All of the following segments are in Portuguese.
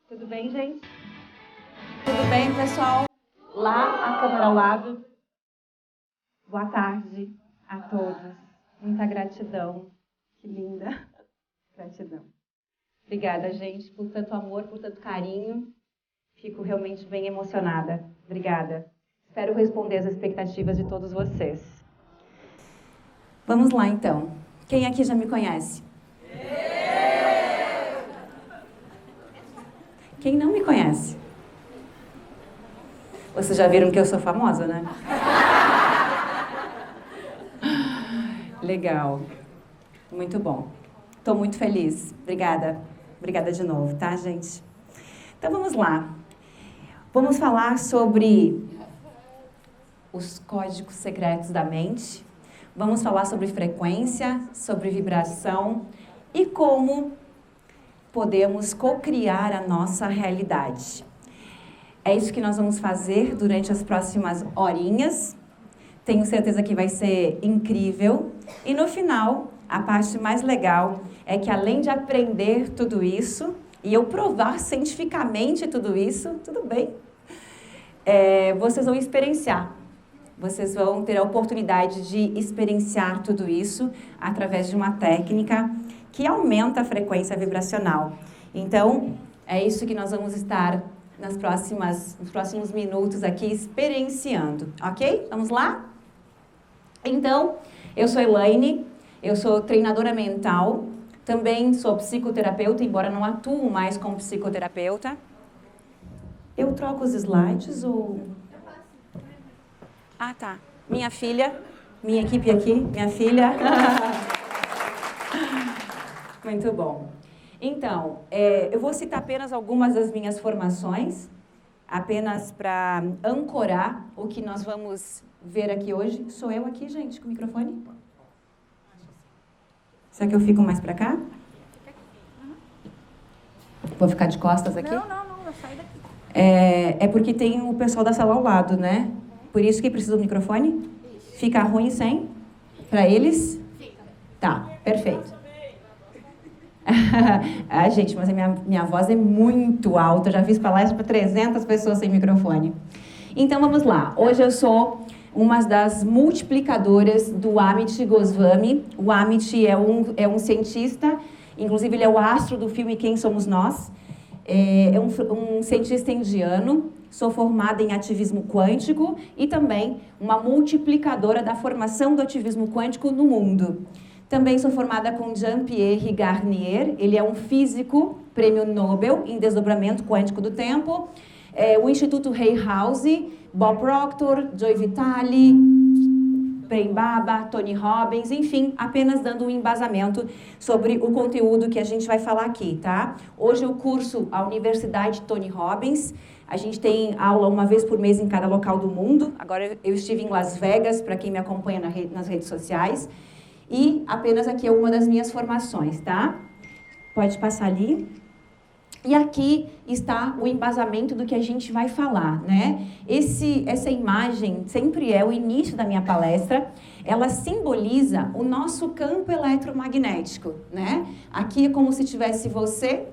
Tudo bem, gente? Tudo bem, pessoal? Lá, a câmera ao lado. Boa tarde a todos. Muita gratidão. Que linda. Gratidão. Obrigada, gente, por tanto amor, por tanto carinho. Fico realmente bem emocionada. Obrigada. Espero responder às expectativas de todos vocês. Vamos lá, então. Quem aqui já me conhece? Quem não me conhece? Vocês já viram que eu sou famosa, né? Legal. Muito bom. Estou muito feliz. Obrigada. Obrigada de novo, tá, gente? Então, vamos lá. Vamos falar sobre os códigos secretos da mente. Vamos falar sobre frequência, sobre vibração e como podemos co-criar a nossa realidade. É isso que nós vamos fazer durante as próximas horinhas. Tenho certeza que vai ser incrível. E no final, a parte mais legal é que além de aprender tudo isso, e eu provar cientificamente tudo isso, tudo bem, vocês vão experienciar. Vocês vão ter a oportunidade de experienciar tudo isso através de uma técnica que aumenta a frequência vibracional. Então, é isso que nós vamos estar nos próximos minutos aqui experienciando, ok? Vamos lá? Então, eu sou Elaine, eu sou treinadora mental, também sou psicoterapeuta, embora não atuo mais como psicoterapeuta. Eu troco os slides ou... Ah, tá. Minha filha, minha equipe aqui, minha filha. Muito bom. Então, eu vou citar apenas algumas das minhas formações, apenas para ancorar o que nós vamos ver aqui hoje. Sou eu aqui, gente, com o microfone? Será que eu fico mais para cá? Vou ficar de costas aqui? Não, eu saio daqui. É porque tem o pessoal da sala ao lado, né? Por isso que precisa do microfone? Fica ruim sem? Para eles? Fica. Tá, perfeito. Ah, gente, mas a minha voz é muito alta. Eu já fiz palestra para 300 pessoas sem microfone. Então, vamos lá. Hoje eu sou uma das multiplicadoras do Amit Goswami. O Amit é um cientista, inclusive ele é o astro do filme Quem Somos Nós. É um cientista indiano. Sou formada em ativismo quântico e também uma multiplicadora da formação do ativismo quântico no mundo. Também sou formada com Jean-Pierre Garnier, ele é um físico, prêmio Nobel em desdobramento quântico do tempo. O Instituto Hay House, Bob Proctor, Joy Vitale, Prem Baba, Tony Robbins, enfim, apenas dando um embasamento sobre o conteúdo que a gente vai falar aqui, tá? Hoje eu curso a Universidade Tony Robbins. A gente tem aula uma vez por mês em cada local do mundo. Agora eu estive em Las Vegas, para quem me acompanha nas redes sociais. E apenas aqui é uma das minhas formações, tá? Pode passar ali. E aqui está o embasamento do que a gente vai falar, né? Essa imagem sempre é o início da minha palestra. Ela simboliza o nosso campo eletromagnético, né? Aqui é como se tivesse você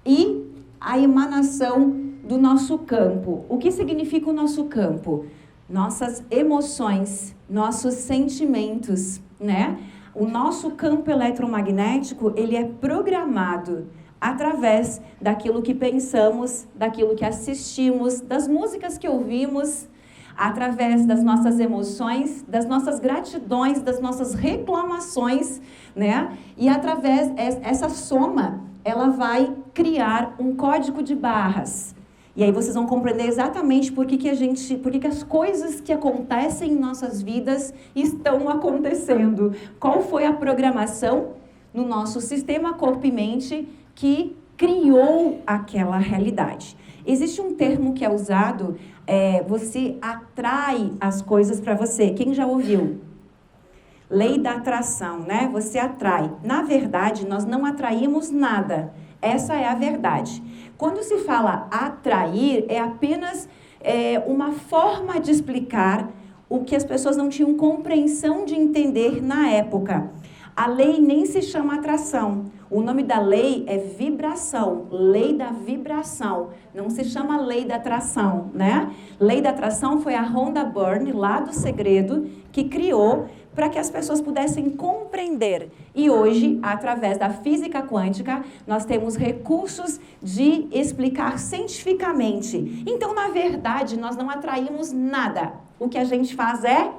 e a emanação do nosso campo. O que significa o nosso campo? Nossas emoções, nossos sentimentos, né? O nosso campo eletromagnético, ele é programado através daquilo que pensamos, daquilo que assistimos, das músicas que ouvimos, através das nossas emoções, das nossas gratidões, das nossas reclamações, né? E através essa soma, ela vai criar um código de barras. E aí vocês vão compreender exatamente por que as coisas que acontecem em nossas vidas estão acontecendo. Qual foi a programação no nosso sistema corpo e mente que criou aquela realidade. Existe um termo que é usado, você atrai as coisas para você. Quem já ouviu? Lei da atração, né? Você atrai. Na verdade, nós não atraímos nada. Essa é a verdade. Quando se fala atrair, é apenas uma forma de explicar o que as pessoas não tinham compreensão de entender na época. A lei nem se chama atração. O nome da lei é vibração, lei da vibração. Não se chama lei da atração, né? Lei da atração foi a Rhonda Byrne, lá do Segredo, que criou para que as pessoas pudessem compreender. E hoje, através da física quântica, nós temos recursos de explicar cientificamente. Então, na verdade, nós não atraímos nada. O que a gente faz é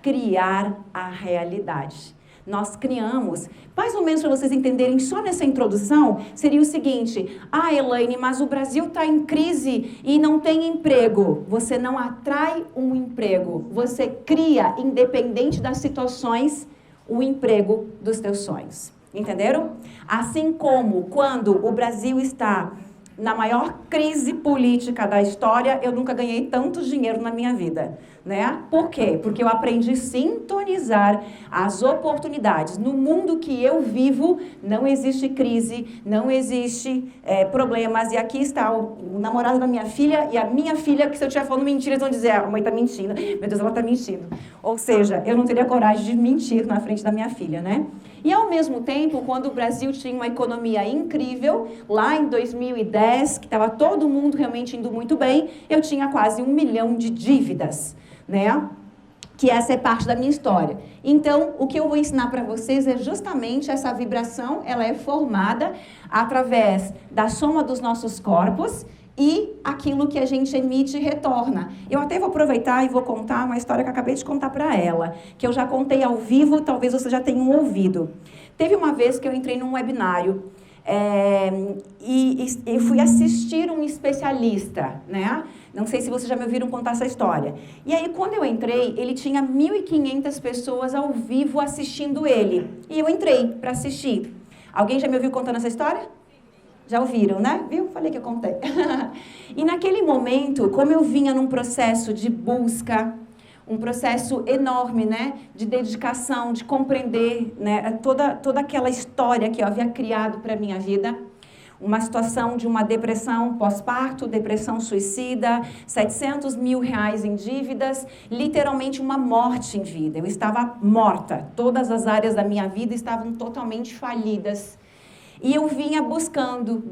criar a realidade. Nós criamos, mais ou menos para vocês entenderem, só nessa introdução, seria o seguinte: Elaine, mas o Brasil está em crise e não tem emprego. Você não atrai um emprego, você cria, independente das situações, o emprego dos teus sonhos. Entenderam? Assim como quando o Brasil está na maior crise política da história, eu nunca ganhei tanto dinheiro na minha vida, né? Por quê? Porque eu aprendi a sintonizar as oportunidades. No mundo que eu vivo, não existe crise, não existe problemas. E aqui está o namorado da minha filha e a minha filha, que se eu estiver falando mentira, eles vão dizer, a mãe está mentindo. Meu Deus, ela está mentindo. Ou seja, eu não teria coragem de mentir na frente da minha filha, né? E, ao mesmo tempo, quando o Brasil tinha uma economia incrível, lá em 2010, que estava todo mundo realmente indo muito bem, eu tinha quase 1 milhão de dívidas, né? Que essa é parte da minha história. Então, o que eu vou ensinar para vocês é justamente essa vibração, ela é formada através da soma dos nossos corpos e aquilo que a gente emite retorna. Eu até vou aproveitar e vou contar uma história que eu acabei de contar para ela, que eu já contei ao vivo, talvez vocês já tenham ouvido. Teve uma vez que eu entrei num webinário e fui assistir um especialista, né? Não sei se vocês já me ouviram contar essa história. E aí, quando eu entrei, ele tinha 1.500 pessoas ao vivo assistindo ele. E eu entrei para assistir. Alguém já me ouviu contando essa história? Já ouviram, né? Viu? Falei que eu contei. E naquele momento, como eu vinha num processo de busca, um processo enorme, né? De dedicação, de compreender, né? Toda aquela história que eu havia criado para a minha vida. Uma situação de uma depressão pós-parto, depressão suicida, 700 mil reais em dívidas, literalmente uma morte em vida. Eu estava morta. Todas as áreas da minha vida estavam totalmente falidas. E eu vinha buscando,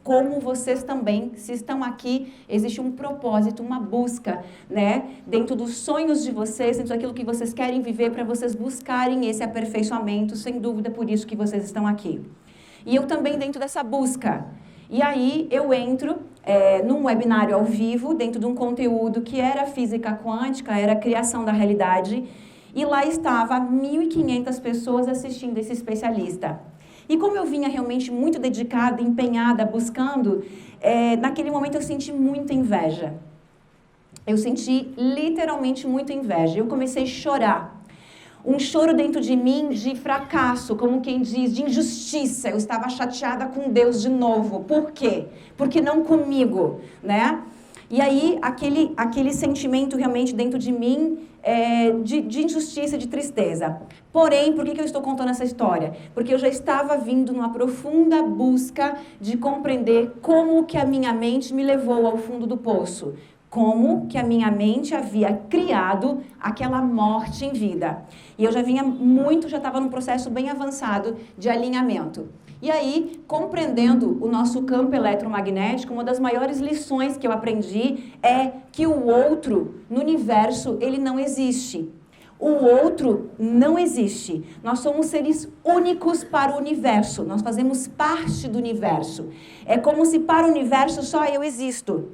como vocês também, se estão aqui, existe um propósito, uma busca, né? Dentro dos sonhos de vocês, dentro daquilo que vocês querem viver, para vocês buscarem esse aperfeiçoamento, sem dúvida, por isso que vocês estão aqui. E eu também dentro dessa busca. E aí eu entro num webinário ao vivo, dentro de um conteúdo que era física quântica, era criação da realidade. E lá estava 1.500 pessoas assistindo esse especialista. E como eu vinha realmente muito dedicada, empenhada, buscando, naquele momento eu senti muita inveja. Eu senti literalmente muita inveja. Eu comecei a chorar. Um choro dentro de mim de fracasso, como quem diz, de injustiça. Eu estava chateada com Deus de novo. Por quê? Porque não comigo, né? E aí, aquele sentimento realmente dentro de mim de injustiça, de tristeza. Porém, por que eu estou contando essa história? Porque eu já estava vindo numa profunda busca de compreender como que a minha mente me levou ao fundo do poço. Como que a minha mente havia criado aquela morte em vida. E eu já estava num processo bem avançado de alinhamento. E aí, compreendendo o nosso campo eletromagnético, uma das maiores lições que eu aprendi é que o outro, no universo, ele não existe. O outro não existe. Nós somos seres únicos para o universo. Nós fazemos parte do universo. É como se para o universo só eu existo.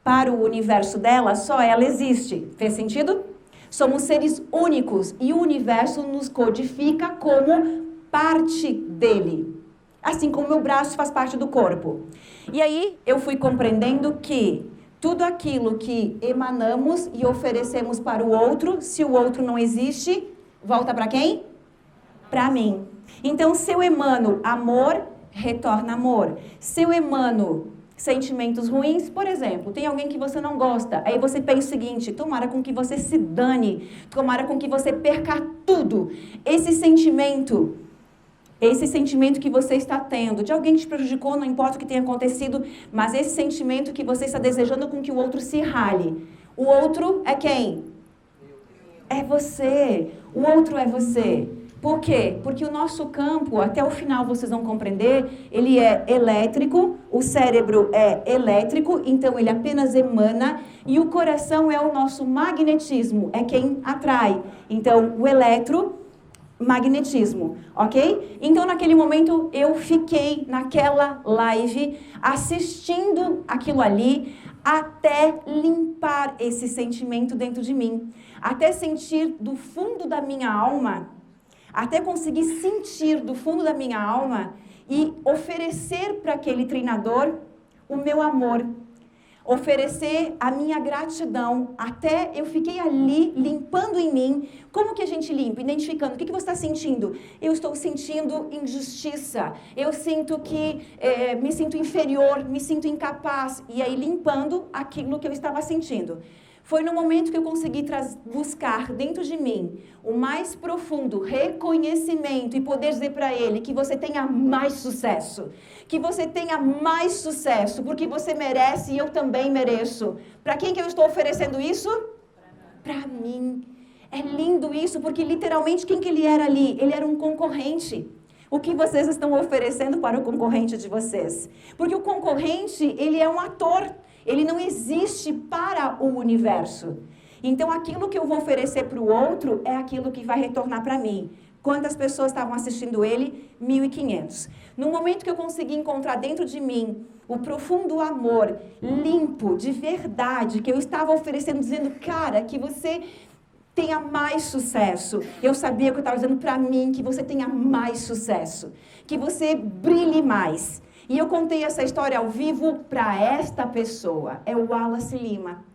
Para o universo dela, só ela existe. Fez sentido? Somos seres únicos e o universo nos codifica como parte dele. Assim como o meu braço faz parte do corpo. E aí eu fui compreendendo que tudo aquilo que emanamos e oferecemos para o outro, se o outro não existe, volta para quem? Para mim. Então, se eu emano amor, retorna amor. Se eu emano sentimentos ruins, por exemplo, tem alguém que você não gosta, aí você pensa o seguinte: tomara com que você se dane, tomara com que você perca tudo. Esse sentimento que você está tendo, de alguém que te prejudicou, não importa o que tenha acontecido, mas esse sentimento que você está desejando com que o outro se rale. O outro é quem? é você. O outro é você. Por quê? Porque o nosso campo, até o final vocês vão compreender, ele é elétrico, o cérebro é elétrico, então ele apenas emana, e o coração é o nosso magnetismo, é quem atrai. Então, o eletromagnetismo, ok? Então, naquele momento, eu fiquei naquela live, assistindo aquilo ali, até limpar esse sentimento dentro de mim, até sentir do fundo da minha alma, até conseguir sentir do fundo da minha alma e oferecer para aquele treinador o meu amor, oferecer a minha gratidão, até eu fiquei ali limpando em mim. Como que a gente limpa? Identificando. O que você está sentindo? Eu estou sentindo injustiça, eu sinto que me sinto inferior, me sinto incapaz, e aí limpando aquilo que eu estava sentindo. Foi no momento que eu consegui buscar dentro de mim o mais profundo reconhecimento e poder dizer para ele que você tenha mais sucesso. Que você tenha mais sucesso, porque você merece e eu também mereço. Para quem que eu estou oferecendo isso? Para mim. É lindo isso, porque literalmente quem que ele era ali? Ele era um concorrente. O que vocês estão oferecendo para o concorrente de vocês? Porque o concorrente, ele é um ator. Ele não existe para o universo. Então, aquilo que eu vou oferecer para o outro é aquilo que vai retornar para mim. Quantas pessoas estavam assistindo ele? 1.500. No momento que eu consegui encontrar dentro de mim o profundo amor, limpo, de verdade, que eu estava oferecendo, dizendo, cara, que você tenha mais sucesso. Eu sabia que eu estava dizendo para mim que você tenha mais sucesso. Que você brilhe mais. E eu contei essa história ao vivo para esta pessoa, é o Wallace Lima,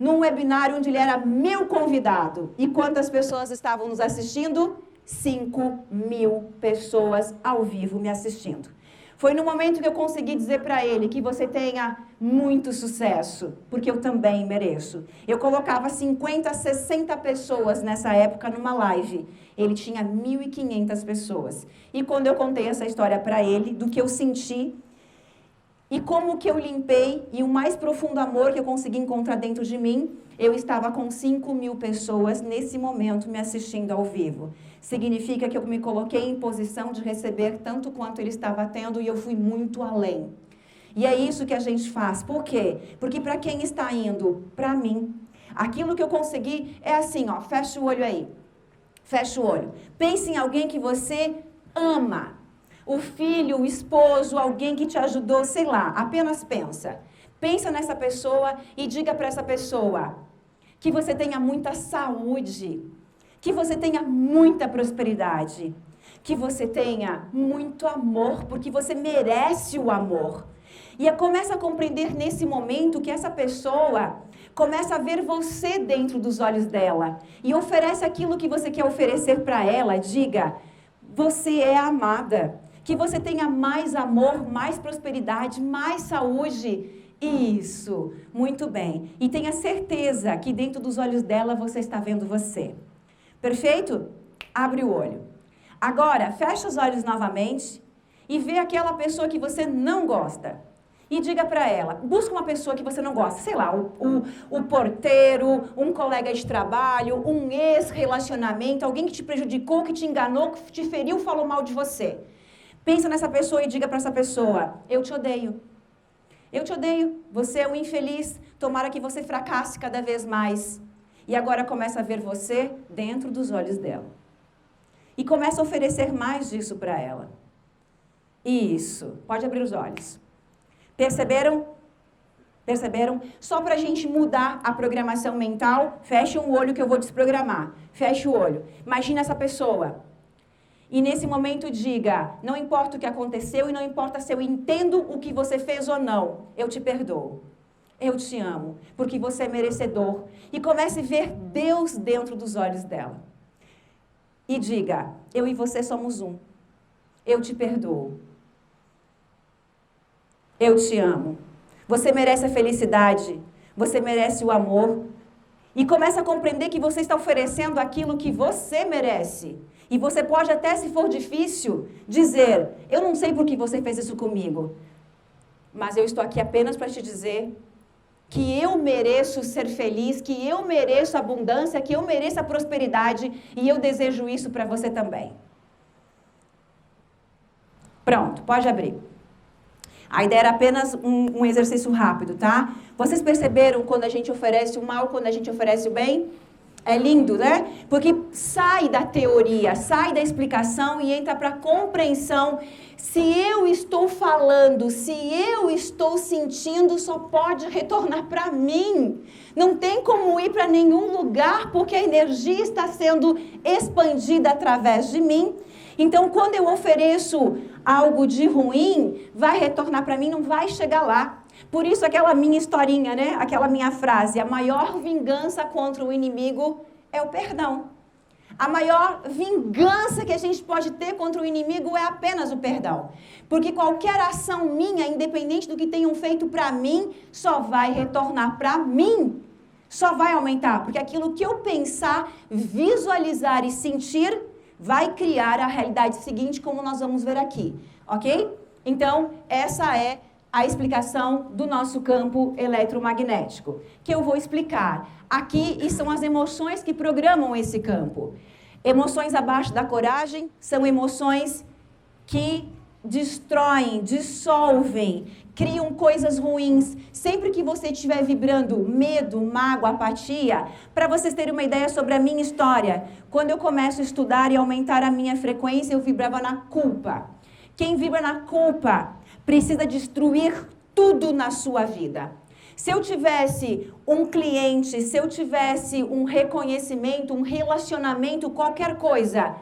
num webinário onde ele era meu convidado. E quantas pessoas estavam nos assistindo? 5.000 pessoas ao vivo me assistindo. Foi no momento que eu consegui dizer para ele que você tenha muito sucesso, porque eu também mereço. Eu colocava 50, 60 pessoas nessa época numa live. Ele tinha 1.500 pessoas. E quando eu contei essa história para ele, do que eu senti, e como que eu limpei, e o mais profundo amor que eu consegui encontrar dentro de mim, eu estava com 5.000 pessoas nesse momento me assistindo ao vivo. Significa que eu me coloquei em posição de receber tanto quanto ele estava tendo e eu fui muito além. E é isso que a gente faz. Por quê? Porque para quem está indo? Para mim. Aquilo que eu consegui é assim, ó, fecha o olho aí. Fecha o olho. Pense em alguém que você ama. O filho, o esposo, alguém que te ajudou, sei lá, apenas pensa. Pensa nessa pessoa e diga para essa pessoa que você tenha muita saúde, que você tenha muita prosperidade, que você tenha muito amor, porque você merece o amor. E começa a compreender nesse momento que essa pessoa começa a ver você dentro dos olhos dela e oferece aquilo que você quer oferecer para ela. Diga, você é amada. Que você tenha mais amor, mais prosperidade, mais saúde. Isso, muito bem. E tenha certeza que dentro dos olhos dela você está vendo você. Perfeito? Abre o olho. Agora, fecha os olhos novamente e vê aquela pessoa que você não gosta. E diga para ela, busca uma pessoa que você não gosta, sei lá, o porteiro, um colega de trabalho, um ex-relacionamento, alguém que te prejudicou, que te enganou, que te feriu, falou mal de você. Pensa nessa pessoa e diga para essa pessoa, eu te odeio. Eu te odeio. Você é um infeliz. Tomara que você fracasse cada vez mais. E agora começa a ver você dentro dos olhos dela. E começa a oferecer mais disso para ela. Isso. Pode abrir os olhos. Perceberam? Perceberam? Só para a gente mudar a programação mental, feche um olho que eu vou desprogramar. Feche o olho. Imagina essa pessoa. E nesse momento diga, não importa o que aconteceu e não importa se eu entendo o que você fez ou não, eu te perdoo. Eu te amo, porque você é merecedor. E comece a ver Deus dentro dos olhos dela. E diga, eu e você somos um. Eu te perdoo. Eu te amo. Você merece a felicidade. Você merece o amor. E comece a compreender que você está oferecendo aquilo que você merece. E você pode até, se for difícil, dizer, eu não sei por que você fez isso comigo, mas eu estou aqui apenas para te dizer que eu mereço ser feliz, que eu mereço abundância, que eu mereço a prosperidade e eu desejo isso para você também. Pronto, pode abrir. A ideia era apenas um exercício rápido, tá? Vocês perceberam quando a gente oferece o mal, quando a gente oferece o bem? É lindo, né? Porque sai da teoria, sai da explicação e entra para a compreensão. Se eu estou falando, se eu estou sentindo, só pode retornar para mim. Não tem como ir para nenhum lugar, porque a energia está sendo expandida através de mim. Então, quando eu ofereço algo de ruim, vai retornar para mim, não vai chegar lá. Por isso, aquela minha historinha, né? Aquela minha frase, a maior vingança contra o inimigo é o perdão. A maior vingança que a gente pode ter contra o inimigo é apenas o perdão. Porque qualquer ação minha, independente do que tenham feito para mim, só vai retornar para mim. Só vai aumentar. Porque aquilo que eu pensar, visualizar e sentir, vai criar a realidade seguinte, como nós vamos ver aqui. Ok? Então, essa é a explicação do nosso campo eletromagnético, que eu vou explicar aqui, e são as emoções que programam esse campo. Emoções abaixo da coragem são emoções que destroem, dissolvem, criam coisas ruins. Sempre que você estiver vibrando medo, mágoa, apatia, para vocês terem uma ideia sobre a minha história, quando eu começo a estudar e aumentar a minha frequência, eu vibrava na culpa. Quem vibra na culpa precisa destruir tudo na sua vida. Se eu tivesse um cliente, se eu tivesse um reconhecimento, um relacionamento, qualquer coisa,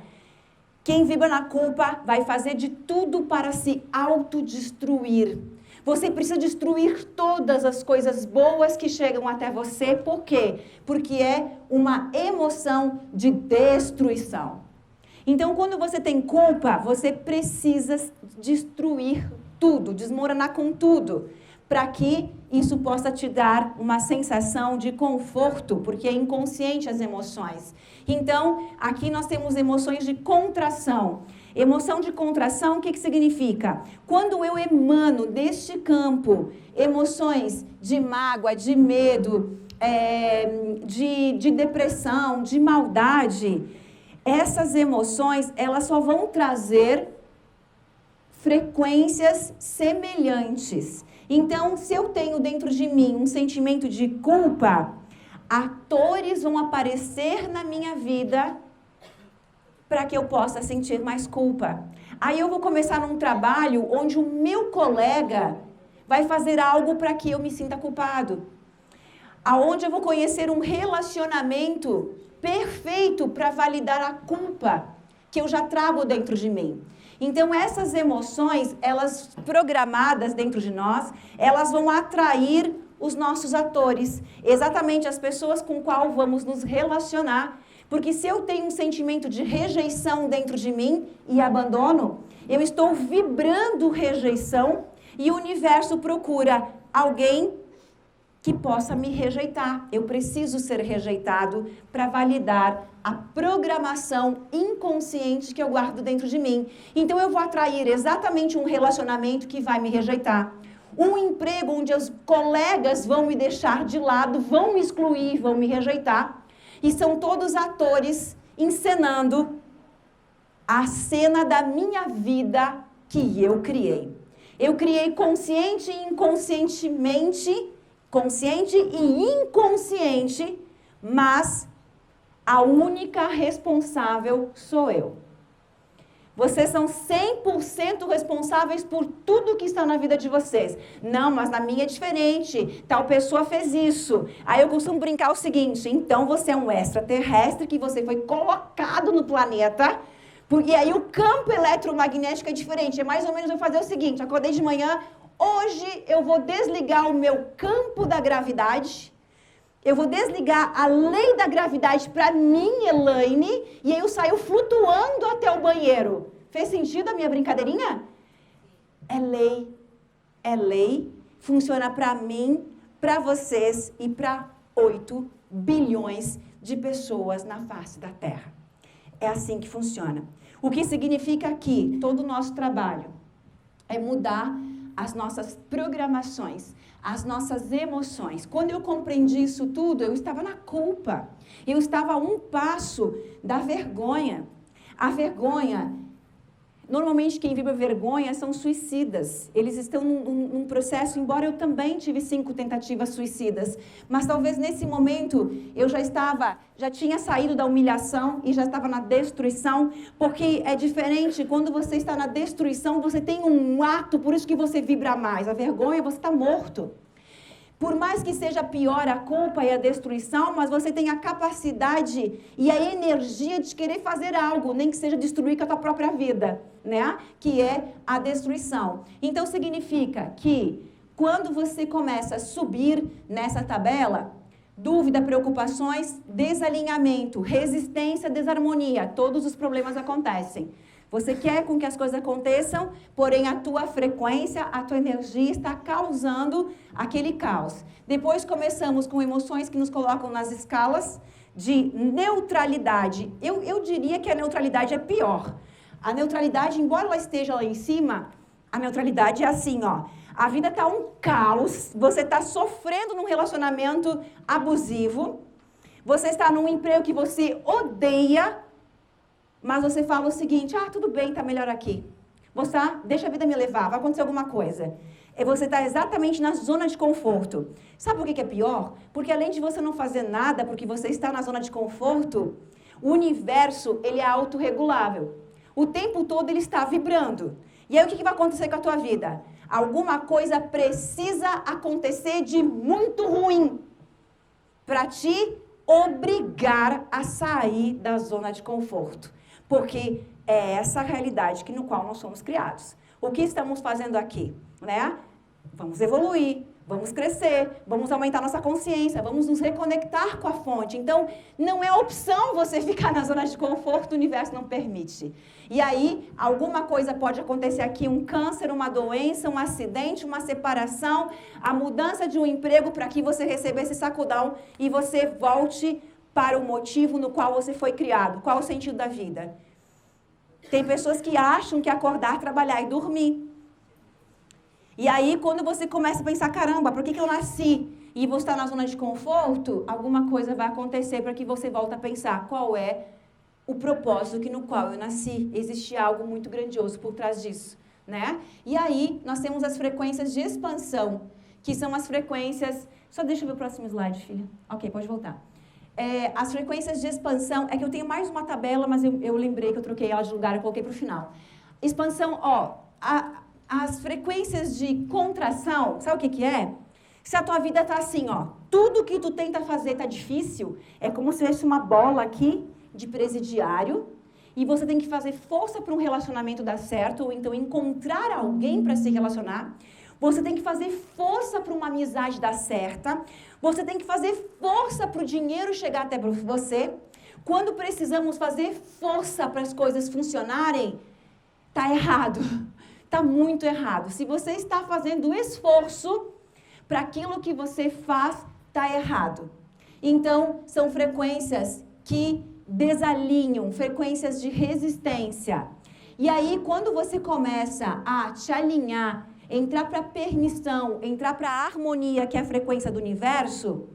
quem vibra na culpa vai fazer de tudo para se autodestruir. Você precisa destruir todas as coisas boas que chegam até você. Por quê? Porque é uma emoção de destruição. Então, quando você tem culpa, você precisa destruir tudo, desmoronar com tudo, para que isso possa te dar uma sensação de conforto, porque é inconsciente as emoções. Então, aqui nós temos emoções de contração. Emoção de contração, o que significa? Quando eu emano deste campo emoções de mágoa, de medo, de depressão, de maldade, essas emoções, elas só vão trazer frequências semelhantes. Então, se eu tenho dentro de mim um sentimento de culpa, atores vão aparecer na minha vida para que eu possa sentir mais culpa. Aí eu vou começar num trabalho onde o meu colega vai fazer algo para que eu me sinta culpado. Aonde eu vou conhecer um relacionamento perfeito para validar a culpa que eu já trago dentro de mim. Então, essas emoções, elas programadas dentro de nós, elas vão atrair os nossos atores, exatamente as pessoas com qual vamos nos relacionar. Porque se eu tenho um sentimento de rejeição dentro de mim e abandono, eu estou vibrando rejeição e o universo procura alguém que possa me rejeitar. Eu preciso ser rejeitado para validar a programação inconsciente que eu guardo dentro de mim. Então eu vou atrair exatamente um relacionamento que vai me rejeitar. Um emprego onde os colegas vão me deixar de lado, vão me excluir, vão me rejeitar. E são todos atores encenando a cena da minha vida que eu criei. Eu criei consciente e inconscientemente, consciente e inconsciente, mas a única responsável sou eu. Vocês são 100% responsáveis por tudo que está na vida de vocês. Não, mas na minha é diferente. Tal pessoa fez isso. Aí eu costumo brincar o seguinte, então você é um extraterrestre que você foi colocado no planeta, e aí o campo eletromagnético é diferente. É mais ou menos eu fazer o seguinte, acordei de manhã, hoje eu vou desligar o meu campo da gravidade, eu vou desligar a lei da gravidade para mim, Elaine, e aí eu saio flutuando até o banheiro. Fez sentido a minha brincadeirinha? É lei, funciona para mim, para vocês e para 8 bilhões de pessoas na face da Terra. É assim que funciona. O que significa que todo o nosso trabalho é mudar as nossas programações, as nossas emoções. Quando eu compreendi isso tudo, eu estava na culpa. Eu estava a um passo da vergonha. A vergonha, normalmente quem vive a vergonha são suicidas. Eles estão num processo, embora eu também tive 5 tentativas suicidas, mas talvez nesse momento eu já tinha saído da humilhação e já estava na destruição, porque é diferente, quando você está na destruição, você tem um ato, por isso que você vibra mais. A vergonha, você está morto. Por mais que seja pior a culpa e a destruição, mas você tem a capacidade e a energia de querer fazer algo, nem que seja destruir com a tua própria vida, né? Que é a destruição. Então significa que quando você começa a subir nessa tabela, dúvida, preocupações, desalinhamento, resistência, desarmonia, todos os problemas acontecem. Você quer com que as coisas aconteçam, porém a tua frequência, a tua energia está causando aquele caos. Depois começamos com emoções que nos colocam nas escalas de neutralidade. Eu diria que a neutralidade é pior. A neutralidade, embora ela esteja lá em cima, a neutralidade é assim, ó. A vida está um caos, você está sofrendo num relacionamento abusivo, você está num emprego que você odeia, mas você fala o seguinte, tudo bem, tá melhor aqui. Você, deixa a vida me levar, vai acontecer alguma coisa. E você está exatamente na zona de conforto. Sabe por que é pior? Porque além de você não fazer nada, porque você está na zona de conforto, o universo, ele é autorregulável. O tempo todo ele está vibrando. E aí o que vai acontecer com a tua vida? Alguma coisa precisa acontecer de muito ruim para te obrigar a sair da zona de conforto. Porque é essa a realidade no qual nós somos criados. O que estamos fazendo aqui, né? Vamos evoluir, vamos crescer, vamos aumentar nossa consciência, vamos nos reconectar com a fonte. Então, não é opção você ficar na zona de conforto, o universo não permite. E aí, alguma coisa pode acontecer aqui, um câncer, uma doença, um acidente, uma separação, a mudança de um emprego para que você receba esse sacudão e você volte para o motivo no qual você foi criado. Qual o sentido da vida? Tem pessoas que acham que acordar, trabalhar e dormir. E aí, quando você começa a pensar, caramba, por que eu nasci? E você está na zona de conforto, alguma coisa vai acontecer para que você volte a pensar qual é o propósito no qual eu nasci. Existe algo muito grandioso por trás disso, né? E aí, nós temos as frequências de expansão, que são as frequências... Só deixa eu ver o próximo slide, filha. Ok, pode voltar. As frequências de expansão, é que eu tenho mais uma tabela, mas eu lembrei que eu troquei ela de lugar e coloquei para o final. Expansão, as frequências de contração, sabe o que é? Se a tua vida está assim, tudo que tu tenta fazer está difícil, é como se fosse uma bola aqui de presidiário, e você tem que fazer força para um relacionamento dar certo, ou então encontrar alguém para se relacionar. Você tem que fazer força para uma amizade dar certa. Você tem que fazer força para o dinheiro chegar até você. Quando precisamos fazer força para as coisas funcionarem, tá errado. Tá muito errado. Se você está fazendo esforço para aquilo que você faz, tá errado. Então, são frequências que desalinham, frequências de resistência. E aí, quando você começa a te alinhar, entrar para a permissão, entrar para a harmonia, que é a frequência do universo,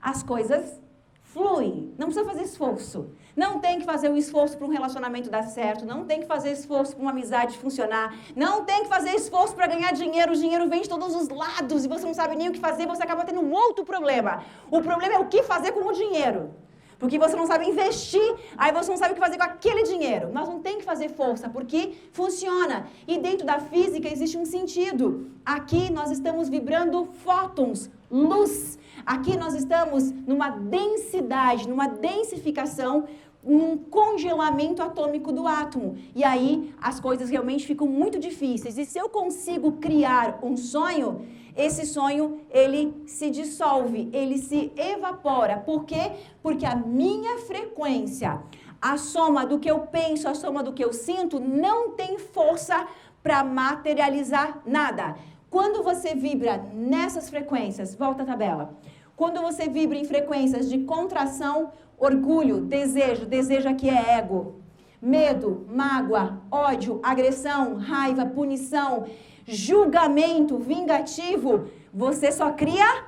as coisas fluem. Não precisa fazer esforço. Não tem que fazer o esforço para um relacionamento dar certo. Não tem que fazer esforço para uma amizade funcionar. Não tem que fazer esforço para ganhar dinheiro. O dinheiro vem de todos os lados e você não sabe nem o que fazer. Você acaba tendo um outro problema. O problema é o que fazer com o dinheiro. Porque você não sabe investir, aí você não sabe o que fazer com aquele dinheiro. Nós não tem que fazer força, porque funciona. E dentro da física existe um sentido. Aqui nós estamos vibrando fótons, luz. Aqui nós estamos numa densidade, numa densificação, num congelamento atômico do átomo. E aí as coisas realmente ficam muito difíceis. E se eu consigo criar um sonho, esse sonho, ele se dissolve, ele se evapora. Por quê? Porque a minha frequência, a soma do que eu penso, a soma do que eu sinto, não tem força para materializar nada. Quando você vibra nessas frequências, volta à tabela. Quando você vibra em frequências de contração, orgulho, desejo aqui é ego, medo, mágoa, ódio, agressão, raiva, punição, julgamento vingativo, você só cria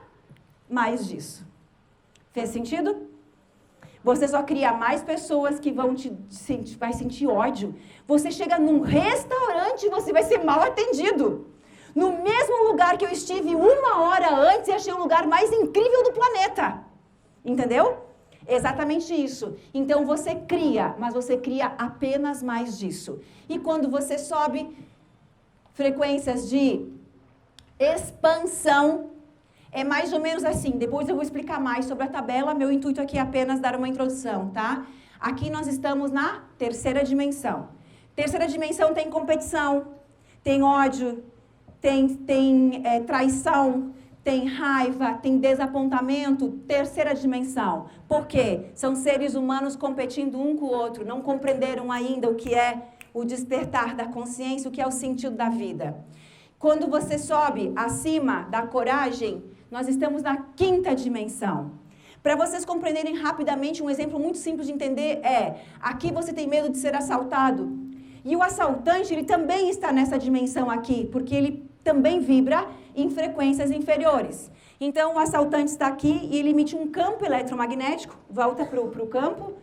mais disso. Fez sentido? Você só cria mais pessoas que vai sentir ódio. Você chega num restaurante e você vai ser mal atendido. No mesmo lugar que eu estive 1 hora antes e achei o lugar mais incrível do planeta. Entendeu? Exatamente isso. Então você cria, mas você cria apenas mais disso. E quando você sobe frequências de expansão, é mais ou menos assim. Depois eu vou explicar mais sobre a tabela. Meu intuito aqui é apenas dar uma introdução, tá? Aqui nós estamos na terceira dimensão. Terceira dimensão tem competição, tem ódio, tem traição, tem raiva, tem desapontamento. Terceira dimensão. Por quê? São seres humanos competindo um com o outro. Não compreenderam ainda o que é o despertar da consciência, o que é o sentido da vida. Quando você sobe acima da coragem, nós estamos na quinta dimensão. Para vocês compreenderem rapidamente, um exemplo muito simples de entender é, aqui você tem medo de ser assaltado. E o assaltante, ele também está nessa dimensão aqui, porque ele também vibra em frequências inferiores. Então, o assaltante está aqui e ele emite um campo eletromagnético, volta para o campo,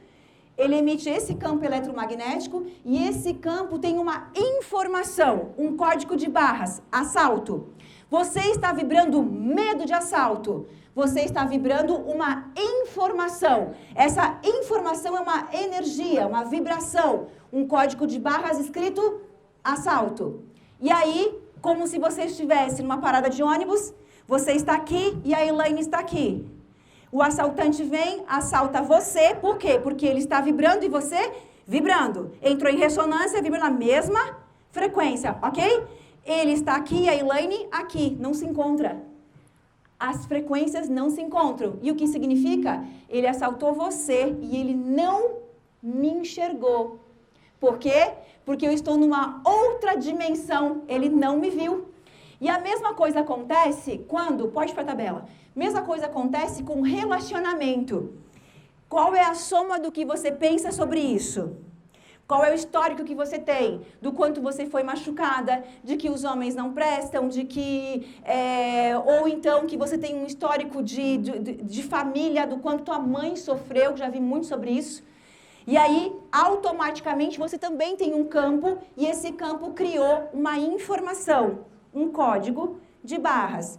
ele emite esse campo eletromagnético e esse campo tem uma informação, um código de barras, assalto. Você está vibrando medo de assalto. Você está vibrando uma informação. Essa informação é uma energia, uma vibração, um código de barras escrito assalto. E aí, como se você estivesse numa parada de ônibus, você está aqui e a Elaine está aqui. O assaltante vem, assalta você, por quê? Porque ele está vibrando e você vibrando. Entrou em ressonância, vibra na mesma frequência, ok? Ele está aqui, a Elaine aqui, não se encontra. As frequências não se encontram. E o que significa? Ele assaltou você e ele não me enxergou. Por quê? Porque eu estou numa outra dimensão, ele não me viu. E a mesma coisa acontece quando, pode ir para a tabela, mesma coisa acontece com relacionamento. Qual é a soma do que você pensa sobre isso? Qual é o histórico que você tem? Do quanto você foi machucada, de que os homens não prestam, de que... ou então que você tem um histórico de família, do quanto tua mãe sofreu, já vi muito sobre isso. E aí, automaticamente, você também tem um campo, e esse campo criou uma informação, um código de barras.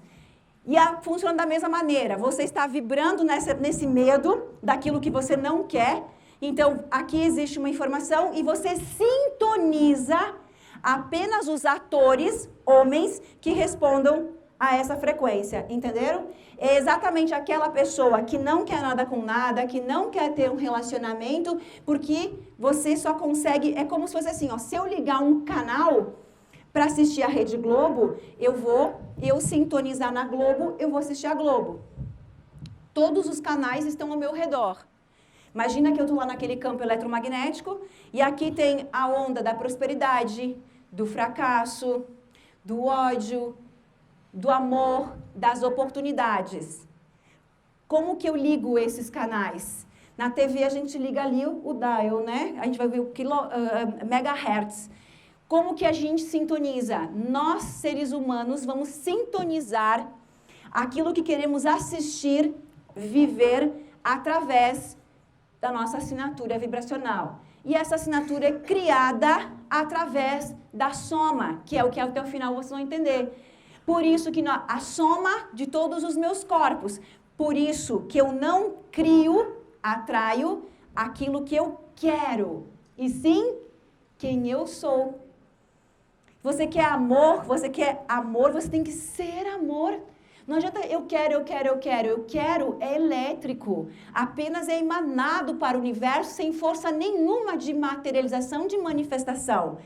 E funciona da mesma maneira. Você está vibrando nesse medo daquilo que você não quer. Então, aqui existe uma informação e você sintoniza apenas os atores, homens, que respondam a essa frequência. Entenderam? É exatamente aquela pessoa que não quer nada com nada, que não quer ter um relacionamento, porque você só consegue... É como se fosse assim, ó, se eu ligar um canal para assistir a Rede Globo, eu sintonizar na Globo, eu vou assistir a Globo. Todos os canais estão ao meu redor. Imagina que eu estou lá naquele campo eletromagnético e aqui tem a onda da prosperidade, do fracasso, do ódio, do amor, das oportunidades. Como que eu ligo esses canais? Na TV a gente liga ali o dial, né? A gente vai ver o megahertz. Como que a gente sintoniza? Nós, seres humanos, vamos sintonizar aquilo que queremos assistir, viver através da nossa assinatura vibracional. E essa assinatura é criada através da soma, que é o que até o final vocês vão entender. Por isso que a soma de todos os meus corpos. Por isso que eu não crio, atraio aquilo que eu quero, e sim quem eu sou. Você quer amor, você tem que ser amor. Não adianta eu quero é elétrico, apenas é emanado para o universo sem força nenhuma de materialização, de manifestação.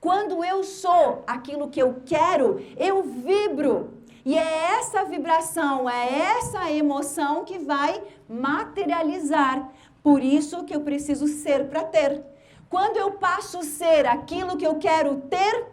Quando eu sou aquilo que eu quero, eu vibro. E é essa vibração, é essa emoção que vai materializar. Por isso que eu preciso ser para ter. Quando eu passo a ser aquilo que eu quero ter,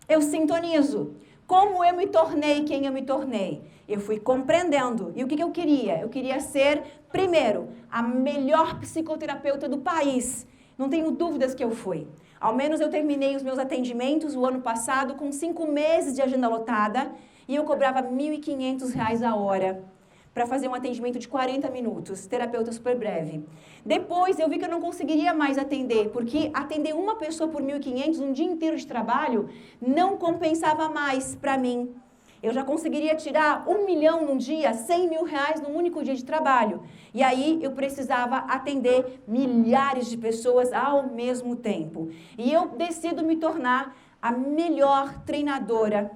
eu sintonizo. Como eu me tornei quem eu me tornei? Eu fui compreendendo. E o que eu queria? Eu queria ser, primeiro, a melhor psicoterapeuta do país. Não tenho dúvidas que eu fui. Ao menos eu terminei os meus atendimentos o ano passado com 5 meses de agenda lotada e eu cobrava R$ 1.500 a hora para fazer um atendimento de 40 minutos, terapeuta super breve. Depois eu vi que eu não conseguiria mais atender, porque atender uma pessoa por 1.500, um dia inteiro de trabalho, não compensava mais para mim. Eu já conseguiria tirar R$ 1 milhão num dia, R$100 mil num único dia de trabalho. E aí eu precisava atender milhares de pessoas ao mesmo tempo. E eu decido me tornar a melhor treinadora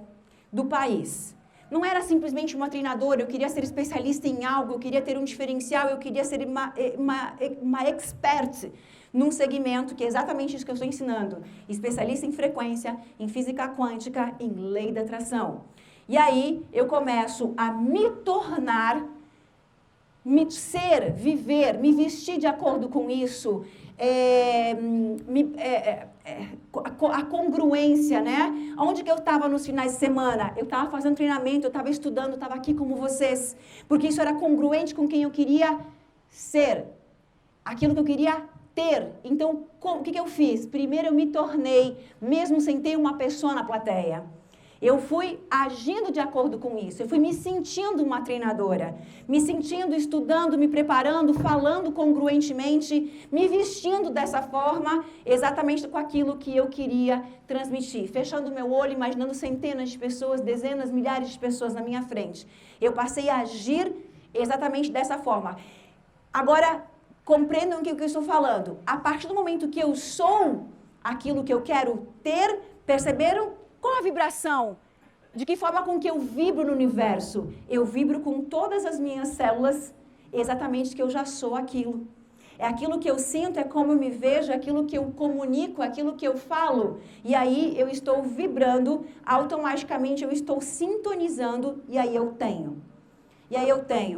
do país. Não era simplesmente uma treinadora, eu queria ser especialista em algo, eu queria ter um diferencial, eu queria ser uma expert num segmento que é exatamente isso que eu estou ensinando. Especialista em frequência, em física quântica, em lei da atração. E aí eu começo a me tornar, viver, me vestir de acordo com isso, a congruência, né? Onde que eu estava nos finais de semana? Eu estava fazendo treinamento, eu estava estudando, eu estava aqui como vocês, porque isso era congruente com quem eu queria ser, aquilo que eu queria ter. Então, o que eu fiz? Primeiro eu me tornei, mesmo sem ter uma pessoa na plateia. Eu fui agindo de acordo com isso, eu fui me sentindo uma treinadora, me sentindo, estudando, me preparando, falando congruentemente, me vestindo dessa forma, exatamente com aquilo que eu queria transmitir. Fechando meu olho, imaginando centenas de pessoas, dezenas, milhares de pessoas na minha frente. Eu passei a agir exatamente dessa forma. Agora, compreendam o que eu estou falando. A partir do momento que eu sou aquilo que eu quero ter, perceberam? Qual a vibração? De que forma com que eu vibro no universo? Eu vibro com todas as minhas células, exatamente que eu já sou aquilo. É aquilo que eu sinto, é como eu me vejo, é aquilo que eu comunico, é aquilo que eu falo. E aí eu estou vibrando, automaticamente eu estou sintonizando e aí eu tenho.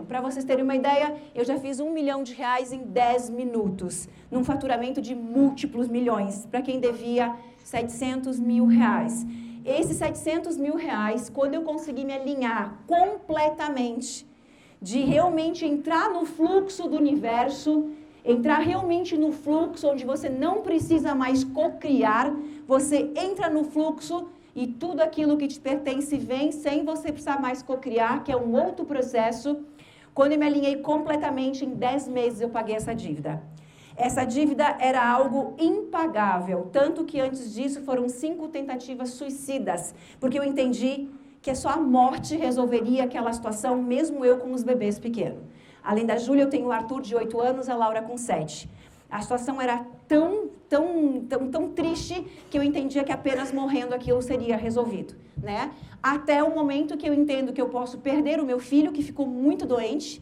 Para vocês terem uma ideia, eu já fiz R$1 milhão em 10 minutos, num faturamento de múltiplos milhões, para quem devia R$700 mil. Esses R$700 mil, quando eu consegui me alinhar completamente, de realmente entrar no fluxo do universo, entrar realmente no fluxo onde você não precisa mais cocriar, você entra no fluxo e tudo aquilo que te pertence vem sem você precisar mais cocriar, que é um outro processo. Quando eu me alinhei completamente, em 10 meses eu paguei essa dívida. Essa dívida era algo impagável, tanto que antes disso foram 5 tentativas suicidas, porque eu entendi que só a morte resolveria aquela situação, mesmo eu com os bebês pequenos. Além da Júlia, eu tenho o Arthur de 8 anos, a Laura com 7. A situação era tão triste que eu entendia que apenas morrendo aquilo seria resolvido, né? Até o momento que eu entendo que eu posso perder o meu filho, que ficou muito doente.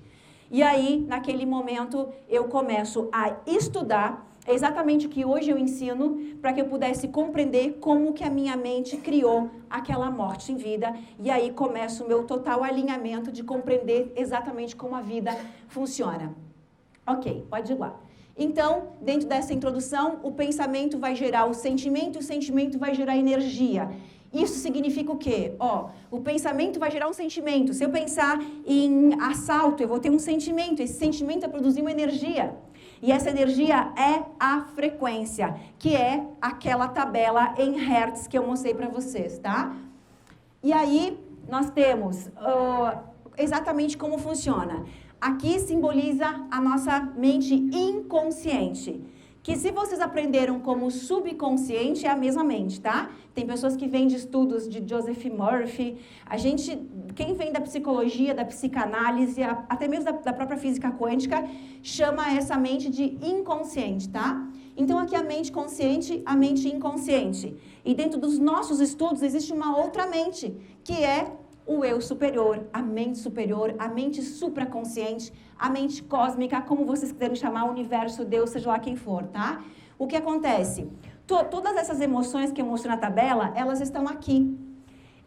E aí, naquele momento, eu começo a estudar exatamente o que hoje eu ensino para que eu pudesse compreender como que a minha mente criou aquela morte em vida. E aí começa o meu total alinhamento de compreender exatamente como a vida funciona. Ok, pode ir lá. Então, dentro dessa introdução, o pensamento vai gerar o sentimento e o sentimento vai gerar energia. Isso significa o quê? O pensamento vai gerar um sentimento. Se eu pensar em assalto, eu vou ter um sentimento. Esse sentimento vai produzir uma energia. E essa energia é a frequência, que é aquela tabela em hertz que eu mostrei para vocês, tá? E aí, nós temos exatamente como funciona. Aqui simboliza a nossa mente inconsciente. Que se vocês aprenderam como subconsciente, é a mesma mente, tá? Tem pessoas que vêm de estudos de Joseph Murphy. Quem vem da psicologia, da psicanálise, até mesmo da própria física quântica, chama essa mente de inconsciente, tá? Então aqui a mente consciente, a mente inconsciente. E dentro dos nossos estudos existe uma outra mente, que é o eu superior, a mente supraconsciente, a mente cósmica, como vocês quiserem chamar, o universo, Deus, seja lá quem for, tá? O que acontece? Todas essas emoções que eu mostrei na tabela, elas estão aqui.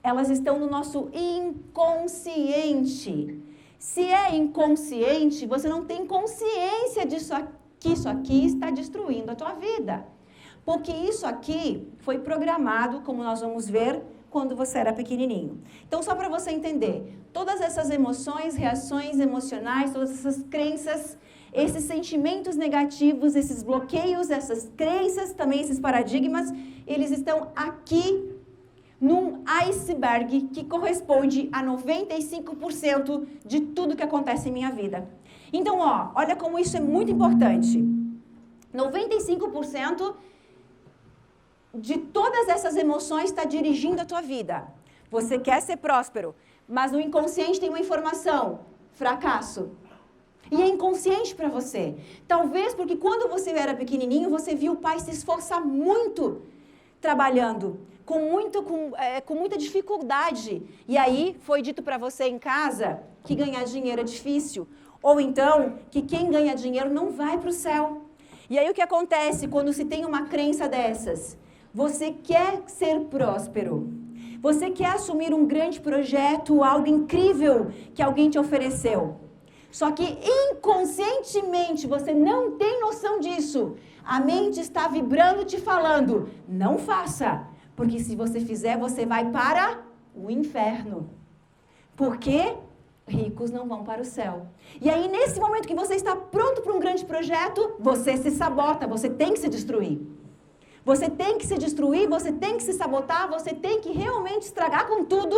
Elas estão no nosso inconsciente. Se é inconsciente, você não tem consciência disso aqui. Isso aqui está destruindo a tua vida. Porque isso aqui foi programado, como nós vamos ver, quando você era pequenininho. Então, só para você entender, todas essas emoções, reações emocionais, todas essas crenças, esses sentimentos negativos, esses bloqueios, essas crenças, também esses paradigmas, eles estão aqui num iceberg que corresponde a 95% de tudo que acontece em minha vida. Então, olha como isso é muito importante. 95% de todas essas emoções está dirigindo a tua vida. Você quer ser próspero, mas no inconsciente tem uma informação: fracasso. E é inconsciente para você. Talvez porque quando você era pequenininho, você viu o pai se esforçar muito trabalhando, com muita dificuldade. E aí foi dito para você em casa que ganhar dinheiro é difícil. Ou então que quem ganha dinheiro não vai para o céu. E aí o que acontece quando se tem uma crença dessas? Você quer ser próspero. Você quer assumir um grande projeto, algo incrível que alguém te ofereceu. Só que inconscientemente você não tem noção disso. A mente está vibrando te falando: não faça, porque se você fizer você vai para o inferno. Porque ricos não vão para o céu. E aí nesse momento que você está pronto para um grande projeto, você se sabota, você tem que se destruir. Você tem que se destruir, você tem que se sabotar, você tem que realmente estragar com tudo.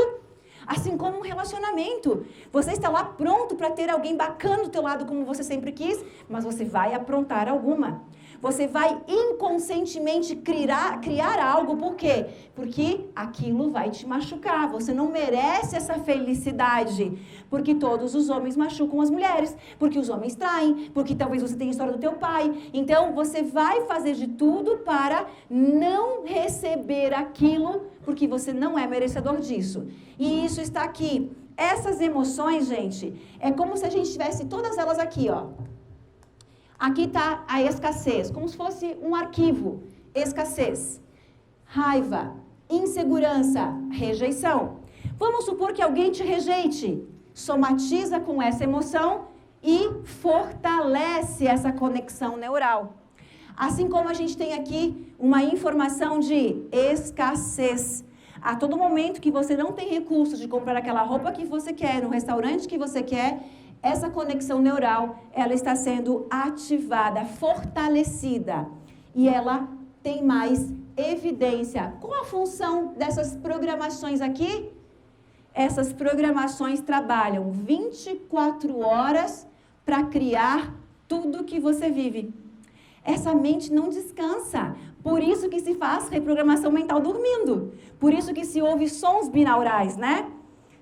Assim como um relacionamento. Você está lá pronto para ter alguém bacana do teu lado como você sempre quis, mas você vai aprontar alguma. Você vai inconscientemente criar algo. Por quê? Porque aquilo vai te machucar. Você não merece essa felicidade. Porque todos os homens machucam as mulheres. Porque os homens traem. Porque talvez você tenha a história do teu pai. Então você vai fazer de tudo para não receber aquilo, porque você não é merecedor disso. E isso está aqui. Essas emoções, gente, é como se a gente tivesse todas elas aqui, ó. Aqui está a escassez, como se fosse um arquivo. Escassez, raiva, insegurança, rejeição. Vamos supor que alguém te rejeite. Somatiza com essa emoção e fortalece essa conexão neural. Assim como a gente tem aqui uma informação de escassez. A todo momento que você não tem recursos de comprar aquela roupa que você quer, no restaurante que você quer, essa conexão neural, ela está sendo ativada, fortalecida. E ela tem mais evidência. Qual a função dessas programações aqui? Essas programações trabalham 24 horas para criar tudo que você vive. Essa mente não descansa. Por isso que se faz reprogramação mental dormindo. Por isso que se ouve sons binaurais, né?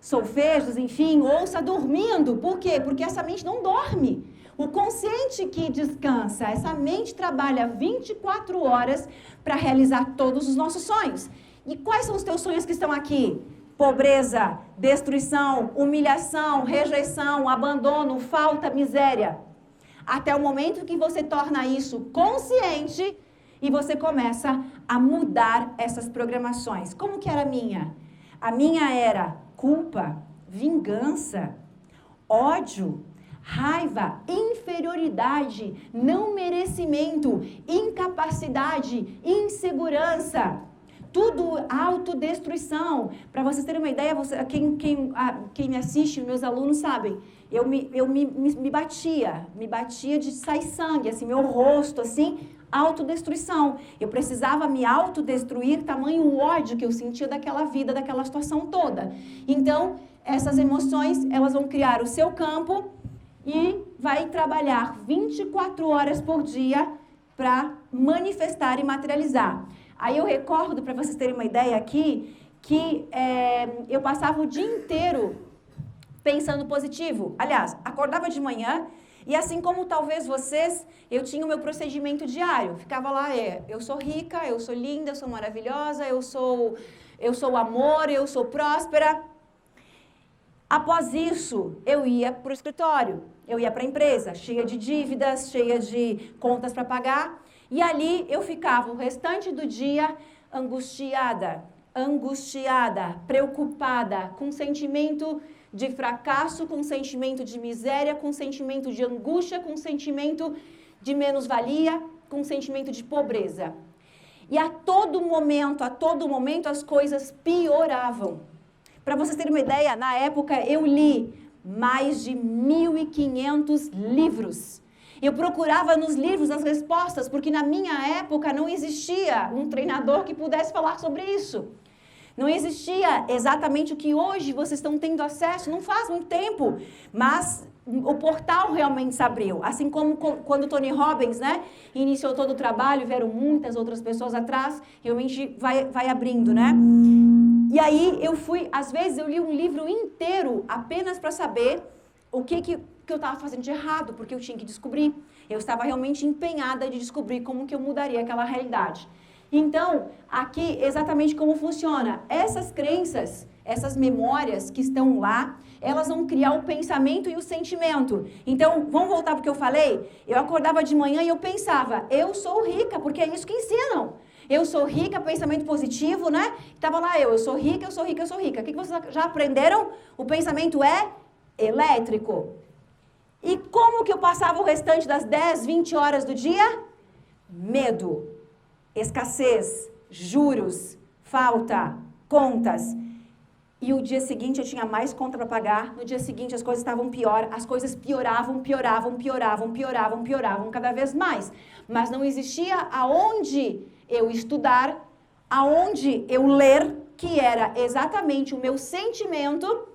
Solfejos, enfim, ouça dormindo. Por quê? Porque essa mente não dorme. O consciente que descansa, essa mente trabalha 24 horas para realizar todos os nossos sonhos. E quais são os teus sonhos que estão aqui? Pobreza, destruição, humilhação, rejeição, abandono, falta, miséria. Até o momento que você torna isso consciente e você começa a mudar essas programações. Como que era a minha? A minha era culpa, vingança, ódio, raiva, inferioridade, não merecimento, incapacidade, insegurança. Tudo autodestruição. Para vocês terem uma ideia, quem me assiste, meus alunos sabem, eu me batia de sair sangue, assim, meu rosto, assim, autodestruição. Eu precisava me autodestruir, tamanho ódio que eu sentia daquela vida, daquela situação toda. Então, essas emoções, elas vão criar o seu campo e vai trabalhar 24 horas por dia para manifestar e materializar. Aí eu recordo, para vocês terem uma ideia aqui, que eu passava o dia inteiro pensando positivo. Aliás, acordava de manhã e assim como talvez vocês, eu tinha o meu procedimento diário. Ficava lá, eu sou rica, eu sou linda, eu sou maravilhosa, eu sou amor, eu sou próspera. Após isso, eu ia para o escritório, eu ia para a empresa, cheia de dívidas, cheia de contas para pagar. E ali eu ficava o restante do dia angustiada, preocupada, com sentimento de fracasso, com sentimento de miséria, com sentimento de angústia, com sentimento de menos-valia, com sentimento de pobreza. E a todo momento as coisas pioravam. Para vocês terem uma ideia, na época eu li mais de 1.500 livros. Eu procurava nos livros as respostas, porque na minha época não existia um treinador que pudesse falar sobre isso. Não existia exatamente o que hoje vocês estão tendo acesso, não faz muito tempo, mas o portal realmente se abriu. Assim como quando Tony Robbins, né, iniciou todo o trabalho, vieram muitas outras pessoas atrás, realmente vai abrindo, né? E aí às vezes eu li um livro inteiro apenas para saber o que eu estava fazendo de errado, porque eu tinha que descobrir. Eu estava realmente empenhada de descobrir como que eu mudaria aquela realidade. Então, aqui exatamente como funciona. Essas crenças, essas memórias que estão lá, elas vão criar o pensamento e o sentimento. Então, vamos voltar para o que eu falei? Eu acordava de manhã e eu pensava, eu sou rica, porque é isso que ensinam. Eu sou rica, pensamento positivo, né? Estava lá eu sou rica, eu sou rica, eu sou rica. O que vocês já aprenderam? O pensamento é elétrico. E como que eu passava o restante das 10, 20 horas do dia? Medo. Escassez, juros, falta, contas. E o dia seguinte eu tinha mais conta para pagar. No dia seguinte as coisas estavam pior. As coisas pioravam cada vez mais. Mas não existia aonde eu estudar, aonde eu ler, que era exatamente o meu sentimento,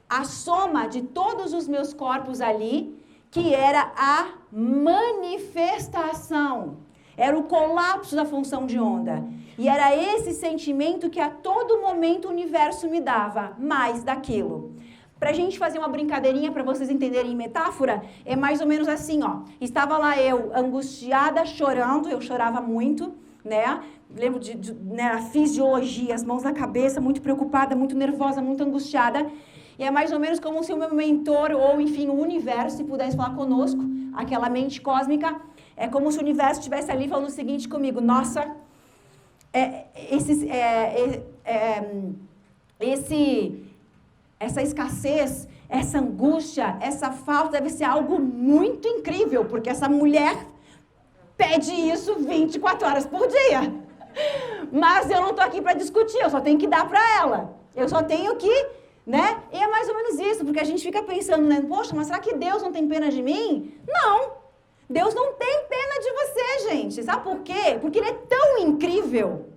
a soma de todos os meus corpos ali, que era a manifestação. Era o colapso da função de onda. E era esse sentimento que a todo momento o universo me dava, mais daquilo. Pra gente fazer uma brincadeirinha, para vocês entenderem em metáfora, é mais ou menos assim, ó. Estava lá eu, angustiada, chorando, eu chorava muito, né? Lembro né, a fisiologia, as mãos na cabeça, muito preocupada, muito nervosa, muito angustiada. E é mais ou menos como se o meu mentor, ou enfim, o universo, se pudesse falar conosco, aquela mente cósmica. É como se o universo estivesse ali falando o seguinte comigo, nossa, essa escassez, essa angústia, essa falta deve ser algo muito incrível, porque essa mulher pede isso 24 horas por dia. Mas eu não estou aqui para discutir, eu só tenho que dar para ela. Eu só tenho que, né? E é mais ou menos isso, porque a gente fica pensando, né? Poxa, mas será que Deus não tem pena de mim? Não! Deus não tem pena de você, gente. Sabe por quê? Porque Ele é tão incrível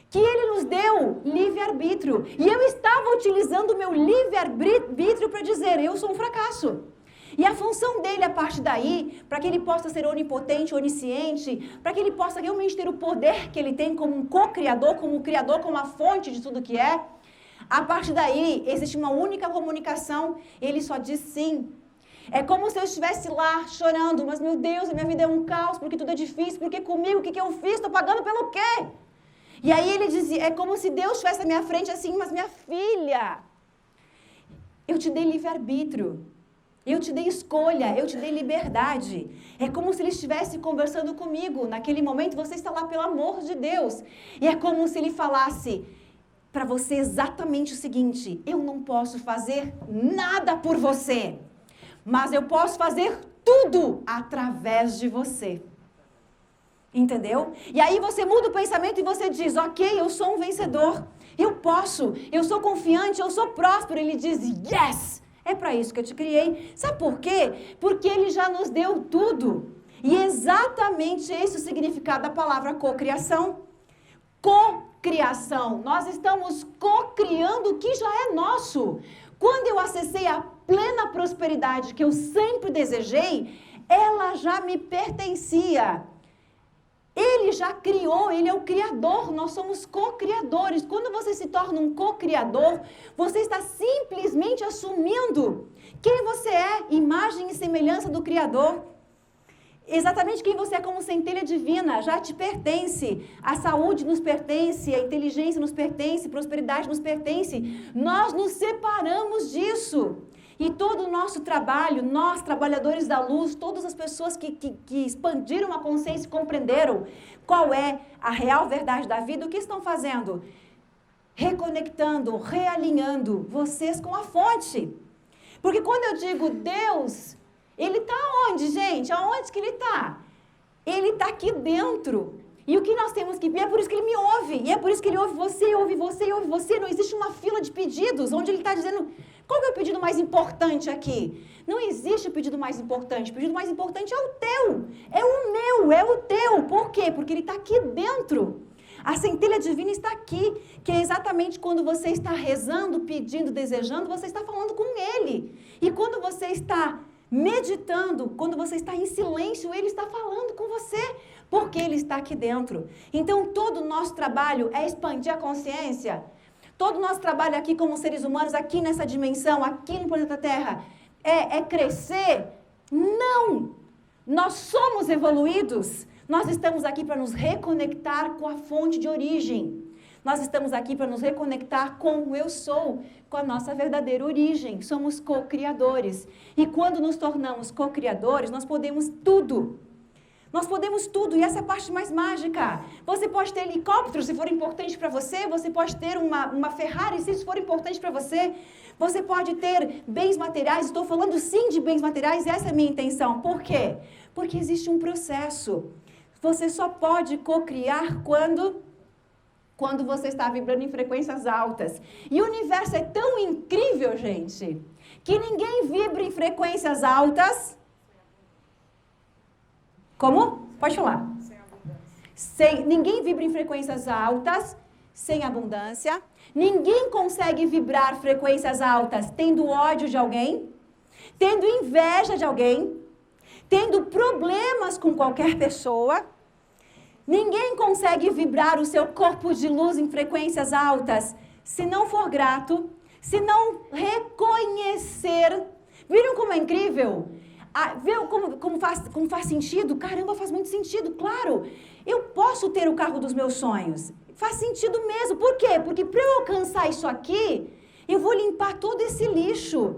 que Ele nos deu livre-arbítrio. E eu estava utilizando o meu livre-arbítrio para dizer, eu sou um fracasso. E a função dele, a partir daí, para que ele possa ser onipotente, onisciente, para que ele possa realmente ter o poder que ele tem como um co-criador, como criador, como a fonte de tudo que é, a partir daí existe uma única comunicação, ele só diz sim. É como se eu estivesse lá chorando, mas meu Deus, a minha vida é um caos, porque tudo é difícil, porque comigo, o que eu fiz? Estou pagando pelo quê? E aí ele dizia, é como se Deus estivesse na minha frente assim, mas minha filha, eu te dei livre-arbítrio, eu te dei escolha, eu te dei liberdade. É como se ele estivesse conversando comigo. Naquele momento você está lá pelo amor de Deus. E é como se ele falasse para você exatamente o seguinte, eu não posso fazer nada por você. Mas eu posso fazer tudo através de você. Entendeu? E aí você muda o pensamento e você diz, ok, eu sou um vencedor. Eu posso, eu sou confiante, eu sou próspero. Ele diz, yes, é para isso que eu te criei. Sabe por quê? Porque Ele já nos deu tudo. E exatamente esse é o significado da palavra cocriação. Cocriação. Nós estamos cocriando o que já é nosso. Quando eu acessei a plena prosperidade que eu sempre desejei, ela já me pertencia. Ele já criou, Ele é o Criador, nós somos co-criadores. Quando você se torna um co-criador, você está simplesmente assumindo quem você é, imagem e semelhança do Criador. Exatamente quem você é como centelha divina, já te pertence. A saúde nos pertence, a inteligência nos pertence, a prosperidade nos pertence. Nós nos separamos disso. E todo o nosso trabalho, nós, trabalhadores da luz, todas as pessoas que expandiram a consciência e compreenderam qual é a real verdade da vida, o que estão fazendo? Reconectando, realinhando vocês com a fonte. Porque quando eu digo Deus, Ele está onde, gente? Aonde que Ele está? Ele está aqui dentro. E o que nós temos que ver, é por isso que ele me ouve, e é por isso que ele ouve você, ouve você, ouve você. Não existe uma fila de pedidos, onde ele está dizendo, qual que é o pedido mais importante aqui? Não existe o pedido mais importante, o pedido mais importante é o teu, é o meu, é o teu. Por quê? Porque ele está aqui dentro. A centelha divina está aqui, que é exatamente quando você está rezando, pedindo, desejando, você está falando com ele. E quando você está meditando, quando você está em silêncio, ele está falando com você, porque ele está aqui dentro. Então, todo o nosso trabalho é expandir a consciência. Todo o nosso trabalho aqui como seres humanos, aqui nessa dimensão, aqui no planeta Terra, é crescer? Não! Nós somos evoluídos. Nós estamos aqui para nos reconectar com a fonte de origem. Nós estamos aqui para nos reconectar com o eu sou, com a nossa verdadeira origem. Somos co-criadores. E quando nos tornamos co-criadores, nós podemos tudo. Nós podemos tudo, e essa é a parte mais mágica. Você pode ter helicóptero se for importante para você, você pode ter uma Ferrari se isso for importante para você, você pode ter bens materiais, estou falando sim de bens materiais, e essa é a minha intenção. Por quê? Porque existe um processo. Você só pode co-criar quando você está vibrando em frequências altas. E o universo é tão incrível, gente, que ninguém vibra em frequências altas. Como? Pode falar. Sem abundância. Ninguém vibra em frequências altas sem abundância. Ninguém consegue vibrar frequências altas tendo ódio de alguém, tendo inveja de alguém, tendo problemas com qualquer pessoa. Ninguém consegue vibrar o seu corpo de luz em frequências altas se não for grato, se não reconhecer. Viram como é incrível? Viu como faz sentido? Caramba, faz muito sentido, claro. Eu posso ter o carro dos meus sonhos. Faz sentido mesmo. Por quê? Porque para eu alcançar isso aqui, eu vou limpar todo esse lixo.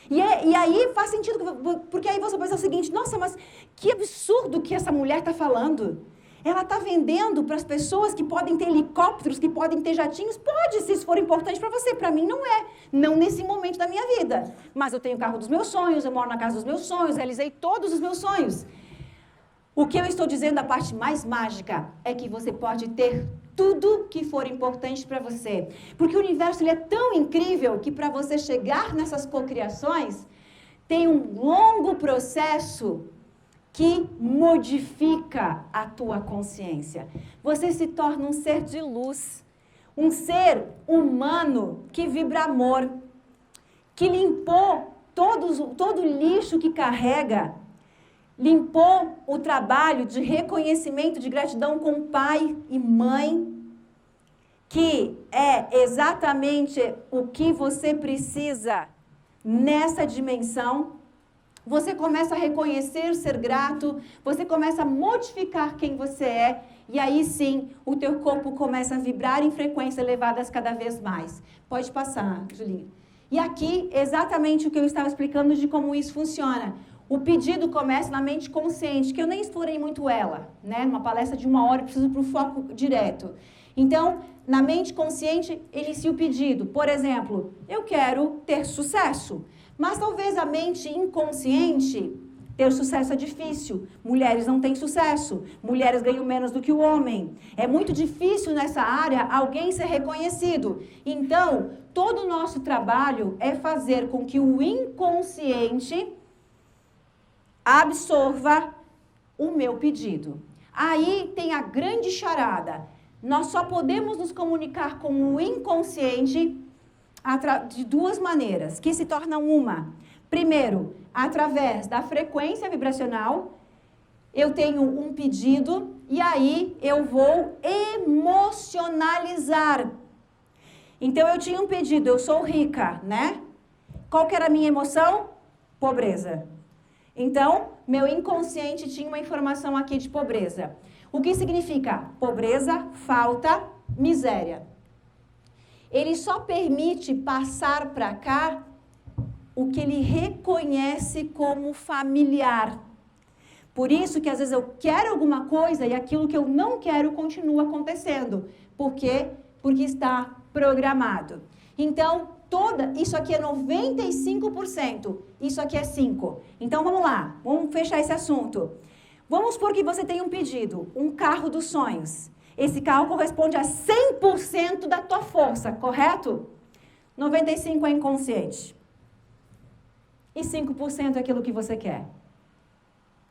E aí faz sentido, porque aí você pensa o seguinte, nossa, mas que absurdo que essa mulher está falando. Ela está vendendo para as pessoas que podem ter helicópteros, que podem ter jatinhos. Pode, se isso for importante para você. Para mim não é. Não nesse momento da minha vida. Mas eu tenho o carro dos meus sonhos, eu moro na casa dos meus sonhos, realizei todos os meus sonhos. O que eu estou dizendo, a parte mais mágica, é que você pode ter tudo que for importante para você. Porque o universo ele é tão incrível que para você chegar nessas cocriações, tem um longo processo que modifica a tua consciência. Você se torna um ser de luz, um ser humano que vibra amor, que limpou todo o lixo que carrega, limpou o trabalho de reconhecimento, de gratidão com pai e mãe, que é exatamente o que você precisa nessa dimensão. Você começa a reconhecer, ser grato, você começa a modificar quem você é, e aí sim, o teu corpo começa a vibrar em frequências elevadas cada vez mais. Pode passar, Julinha. E aqui, exatamente o que eu estava explicando de como isso funciona. O pedido começa na mente consciente, que eu nem explorei muito ela, né? Numa palestra de 1 hora, eu preciso para o foco direto. Então, na mente consciente, inicia o pedido. Por exemplo, eu quero ter sucesso. Mas talvez a mente inconsciente, ter sucesso é difícil. Mulheres não têm sucesso. Mulheres ganham menos do que o homem. É muito difícil nessa área alguém ser reconhecido. Então, todo o nosso trabalho é fazer com que o inconsciente absorva o meu pedido. Aí tem a grande charada. Nós só podemos nos comunicar com o inconsciente de 2 maneiras, que se tornam uma. Primeiro, através da frequência vibracional, eu tenho um pedido e aí eu vou emocionalizar. Então, eu tinha um pedido, eu sou rica, né? Qual que era a minha emoção? Pobreza. Então, meu inconsciente tinha uma informação aqui de pobreza. O que significa? Pobreza, falta, miséria. Ele só permite passar para cá o que ele reconhece como familiar. Por isso que às vezes eu quero alguma coisa e aquilo que eu não quero continua acontecendo. Por quê? Porque está programado. Então, isso aqui é 95%, isso aqui é 5%. Então, vamos lá, vamos fechar esse assunto. Vamos supor que você tem um pedido, um carro dos sonhos. Esse carro corresponde a 100% da tua força, correto? 95% é inconsciente. E 5% é aquilo que você quer.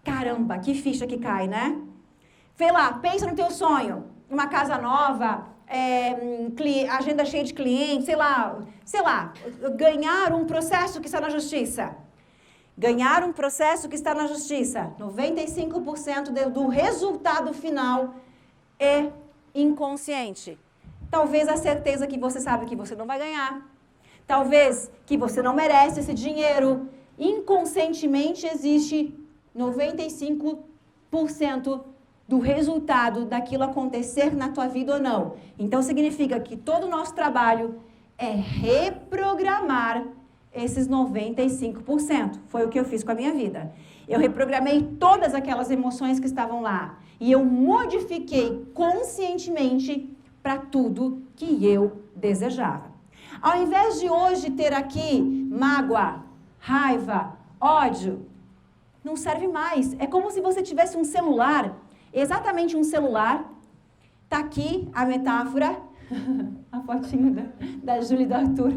Caramba, que ficha que cai, né? Vê lá, pensa no teu sonho. Uma casa nova, agenda cheia de clientes, sei lá, ganhar um processo que está na justiça. Ganhar um processo que está na justiça. 95% do resultado final é inconsciente. Talvez a certeza que você sabe que você não vai ganhar. Talvez que você não merece esse dinheiro. Inconscientemente existe 95% do resultado daquilo acontecer na tua vida ou não. Então significa que todo o nosso trabalho é reprogramar esses 95%. Foi o que eu fiz com a minha vida. Eu reprogramei todas aquelas emoções que estavam lá. E eu modifiquei conscientemente para tudo que eu desejava. Ao invés de hoje ter aqui mágoa, raiva, ódio, não serve mais. É como se você tivesse um celular, exatamente um celular. Tá aqui a metáfora, a fotinho da Júlia e do Arthur.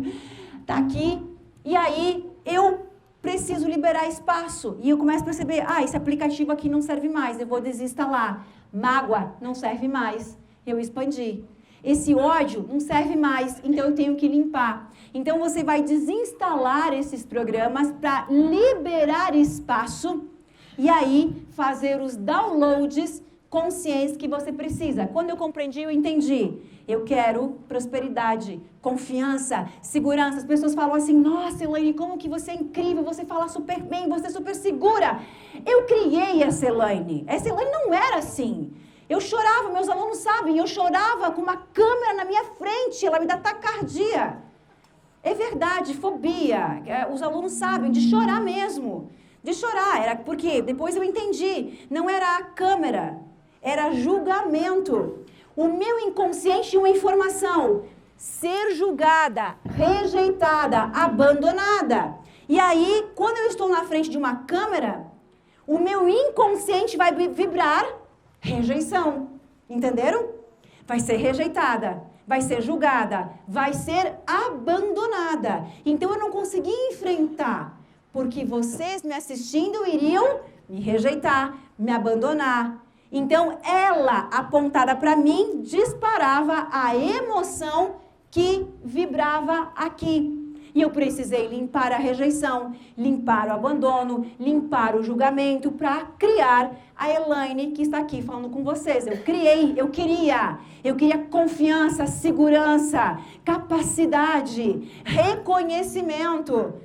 Tá aqui. E aí, eu preciso liberar espaço. E eu começo a perceber, esse aplicativo aqui não serve mais, eu vou desinstalar. Mágoa não serve mais, eu expandi. Esse ódio não serve mais, então eu tenho que limpar. Então, você vai desinstalar esses programas para liberar espaço e aí fazer os downloads conscientes que você precisa. Quando eu compreendi, eu entendi. Eu quero prosperidade, confiança, segurança. As pessoas falam assim, nossa, Elaine, como que você é incrível, você fala super bem, você é super segura. Eu criei essa Elaine. Essa Elaine não era assim. Eu chorava, meus alunos sabem, eu chorava com uma câmera na minha frente, ela me dá taquicardia. É verdade, fobia. Os alunos sabem, de chorar mesmo. De chorar, era porque depois eu entendi. Não era a câmera, era julgamento. O meu inconsciente tinha uma informação. Ser julgada, rejeitada, abandonada. E aí, quando eu estou na frente de uma câmera, o meu inconsciente vai vibrar rejeição. Entenderam? Vai ser rejeitada, vai ser julgada, vai ser abandonada. Então eu não consegui enfrentar, porque vocês me assistindo iriam me rejeitar, me abandonar. Então ela, apontada para mim, disparava a emoção que vibrava aqui. E eu precisei limpar a rejeição, limpar o abandono, limpar o julgamento para criar a Elaine que está aqui falando com vocês. Eu queria confiança, segurança, capacidade, reconhecimento.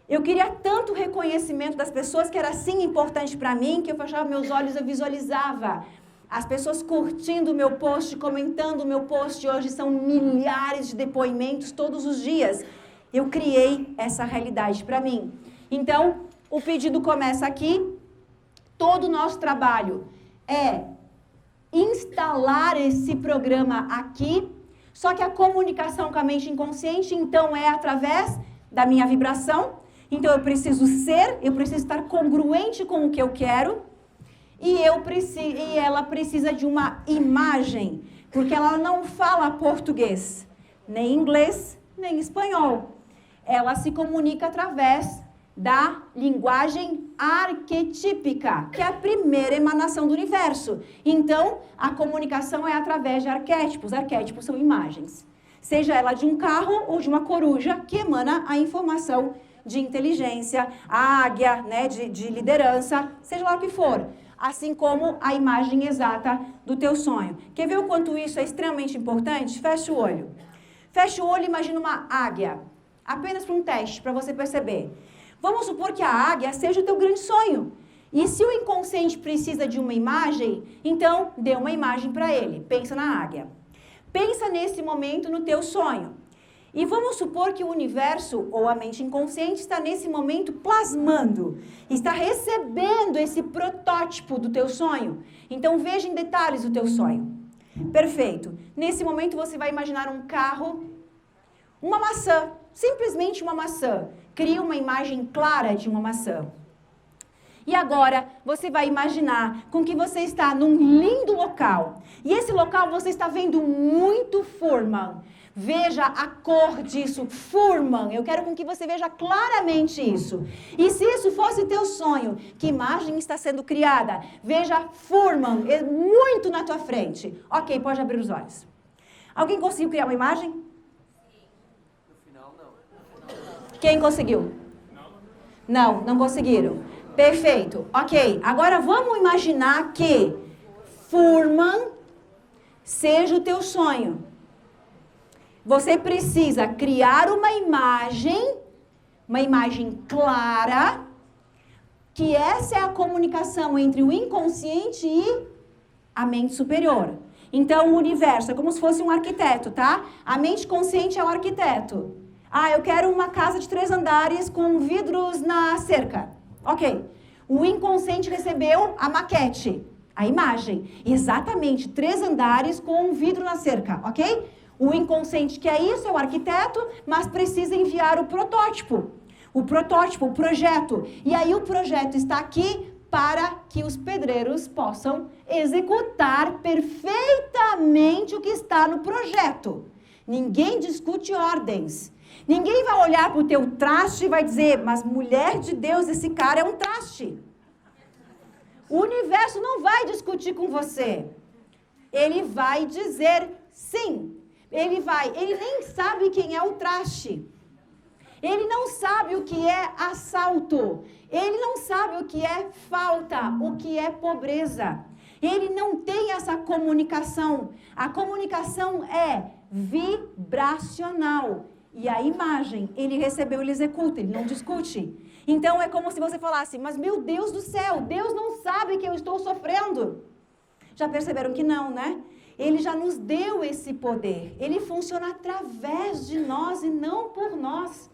Eu queria tanto reconhecimento das pessoas que era assim importante para mim, que eu fechava meus olhos e visualizava. As pessoas curtindo o meu post, comentando o meu post. Hoje são milhares de depoimentos todos os dias. Eu criei essa realidade para mim. Então, o pedido começa aqui. Todo o nosso trabalho é instalar esse programa aqui. Só que a comunicação com a mente inconsciente, então, é através da minha vibração. Então, eu preciso estar congruente com o que eu quero. E ela precisa de uma imagem. Porque ela não fala português, nem inglês, nem espanhol. Ela se comunica através da linguagem arquetípica, que é a primeira emanação do universo. Então, a comunicação é através de arquétipos. Arquétipos são imagens. Seja ela de um carro ou de uma coruja, que emana a informação de inteligência, a águia, né, de liderança, seja lá o que for. Assim como a imagem exata do teu sonho. Quer ver o quanto isso é extremamente importante? Fecha o olho. Fecha o olho e imagina uma águia. Apenas para um teste, para você perceber. Vamos supor que a águia seja o teu grande sonho. E se o inconsciente precisa de uma imagem, então dê uma imagem para ele. Pensa na águia. Pensa nesse momento no teu sonho. E vamos supor que o universo, ou a mente inconsciente, está nesse momento plasmando. Está recebendo esse protótipo do teu sonho. Então veja em detalhes o teu sonho. Perfeito. Nesse momento você vai imaginar um carro, uma maçã. Simplesmente uma maçã. Cria uma imagem clara de uma maçã. E agora você vai imaginar com que você está num lindo local. E esse local você está vendo muito Fuhrmann. Veja a cor disso, Fuhrmann. Eu quero com que você veja claramente isso. E se isso fosse teu sonho, que imagem está sendo criada? Veja Fuhrmann, muito na tua frente. Ok, pode abrir os olhos. Alguém conseguiu criar uma imagem? No final, não. Quem conseguiu? Não conseguiram. Perfeito. Ok, agora vamos imaginar que Fuhrmann seja o teu sonho. Você precisa criar uma imagem clara, que essa é a comunicação entre o inconsciente e a mente superior. Então, o universo é como se fosse um arquiteto, tá? A mente consciente é o arquiteto. Eu quero uma casa de 3 andares com vidros na cerca. Ok. O inconsciente recebeu a maquete, a imagem. Exatamente, 3 andares com um vidro na cerca, ok? O inconsciente quer isso, é o arquiteto, mas precisa enviar o protótipo. O projeto. E aí o projeto está aqui para que os pedreiros possam executar perfeitamente o que está no projeto. Ninguém discute ordens. Ninguém vai olhar para o teu traste e vai dizer, mas mulher de Deus, esse cara é um traste. O universo não vai discutir com você. Ele vai dizer sim. Ele nem sabe quem é o traste. Ele não sabe o que é assalto. Ele não sabe o que é falta, o que é pobreza. Ele não tem essa comunicação. A comunicação é vibracional. E a imagem, ele recebeu, ele executa, ele não discute. Então é como se você falasse, mas meu Deus do céu, Deus não sabe que eu estou sofrendo. Já perceberam que não, né? Ele já nos deu esse poder. Ele funciona através de nós e não por nós.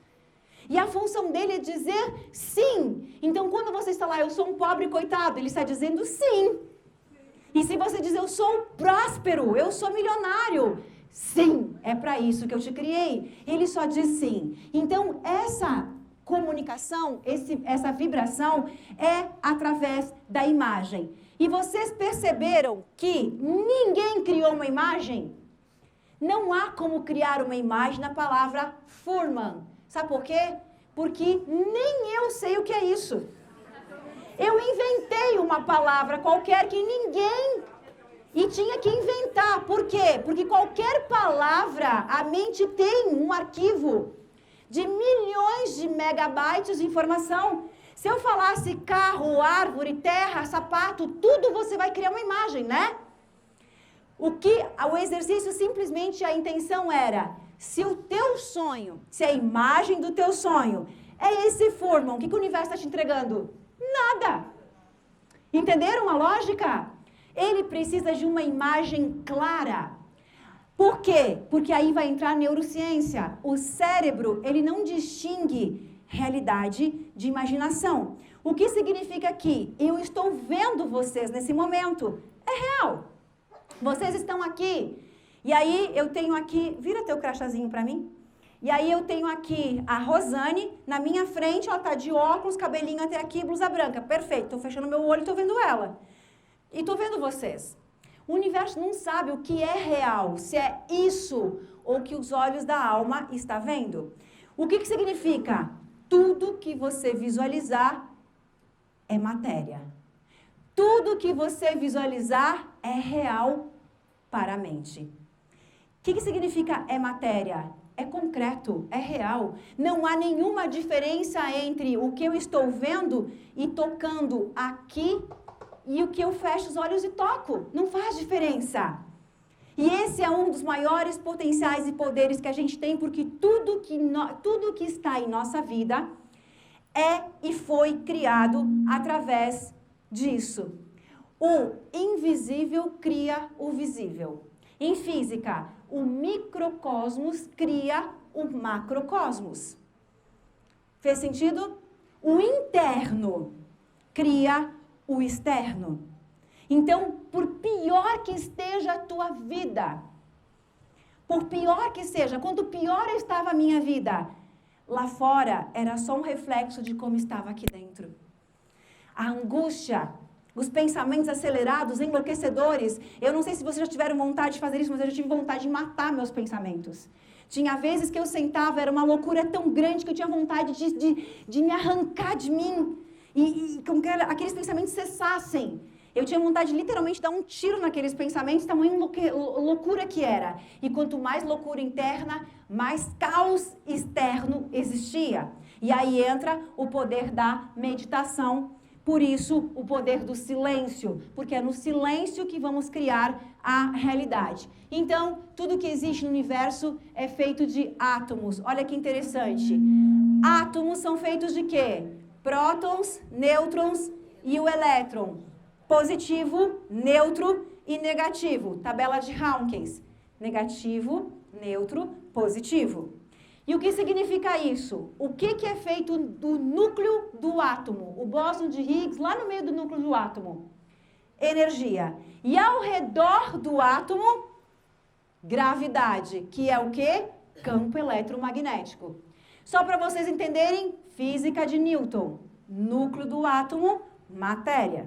E a função dele é dizer sim. Então, quando você está lá, eu sou um pobre coitado, ele está dizendo sim. E se você diz, eu sou próspero, eu sou milionário, sim, é para isso que eu te criei. Ele só diz sim. Então, essa comunicação, essa vibração é através da imagem. E vocês perceberam que ninguém criou uma imagem? Não há como criar uma imagem na palavra Fuhrmann. Sabe por quê? Porque nem eu sei o que é isso. Eu inventei uma palavra qualquer que ninguém... E tinha que inventar. Por quê? Porque qualquer palavra, a mente tem um arquivo de milhões de megabytes de informação. Se eu falasse carro, árvore, terra, sapato, tudo você vai criar uma imagem, né? O exercício simplesmente, a intenção era, se o teu sonho, se a imagem do teu sonho é esse Fuhrmann, o que o universo está te entregando? Nada. Entenderam a lógica? Ele precisa de uma imagem clara. Por quê? Porque aí vai entrar a neurociência. O cérebro, ele não distingue realidade de imaginação. O que significa que eu estou vendo vocês nesse momento. É real. Vocês estão aqui. E aí eu tenho aqui... Vira teu crachazinho para mim. E aí eu tenho aqui a Rosane na minha frente. Ela está de óculos, cabelinho até aqui, blusa branca. Perfeito. Estou fechando meu olho e estou vendo ela. E estou vendo vocês. O universo não sabe o que é real. Se é isso ou que os olhos da alma está vendo. O que significa? Tudo que você visualizar é matéria. Tudo que você visualizar é real para a mente. O que significa é matéria? É concreto, é real. Não há nenhuma diferença entre o que eu estou vendo e tocando aqui e o que eu fecho os olhos e toco. Não faz diferença. E esse é um dos maiores potenciais e poderes que a gente tem, porque tudo que está em nossa vida é e foi criado através disso. O invisível cria o visível. Em física, o microcosmos cria o macrocosmos. Fez sentido? O interno cria o externo. Então, por pior que esteja a tua vida, por pior que seja, quanto pior estava a minha vida, lá fora era só um reflexo de como estava aqui dentro. a angústia, os pensamentos acelerados, enlouquecedores. Eu não sei se vocês já tiveram vontade de fazer isso, mas eu já tive vontade de matar meus pensamentos. Tinha vezes que eu sentava, era uma loucura tão grande que eu tinha vontade de me arrancar de mim e com que aqueles pensamentos cessassem. Eu tinha vontade de literalmente dar um tiro naqueles pensamentos, tamanho loucura que era. E quanto mais loucura interna, mais caos externo existia. E aí entra o poder da meditação. Por isso, o poder do silêncio, porque é no silêncio que vamos criar a realidade. Então, tudo que existe no universo é feito de átomos. Olha que interessante. Átomos são feitos de quê? Prótons, nêutrons e o elétron. Positivo, neutro e negativo. Tabela de Hawkins. Negativo, neutro, positivo. E o que significa isso? O que é feito do núcleo do átomo? O bóson de Higgs, lá no meio do núcleo do átomo. Energia. E ao redor do átomo, gravidade, que é o quê? Campo eletromagnético. Só para vocês entenderem, física de Newton. Núcleo do átomo, matéria.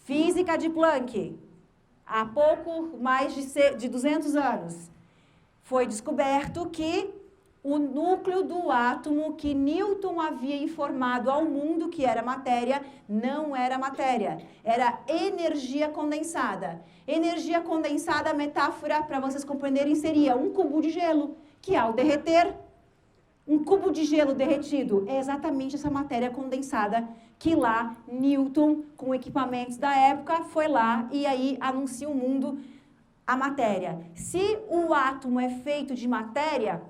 Física de Planck. Há pouco mais de 200 anos, foi descoberto que o núcleo do átomo que Newton havia informado ao mundo que era matéria, não era matéria, era energia condensada. Energia condensada, a metáfora para vocês compreenderem seria um cubo de gelo, que ao derreter, um cubo de gelo derretido é exatamente essa matéria condensada que lá Newton, com equipamentos da época, foi lá e aí anuncia o mundo a matéria. Se o átomo é feito de matéria,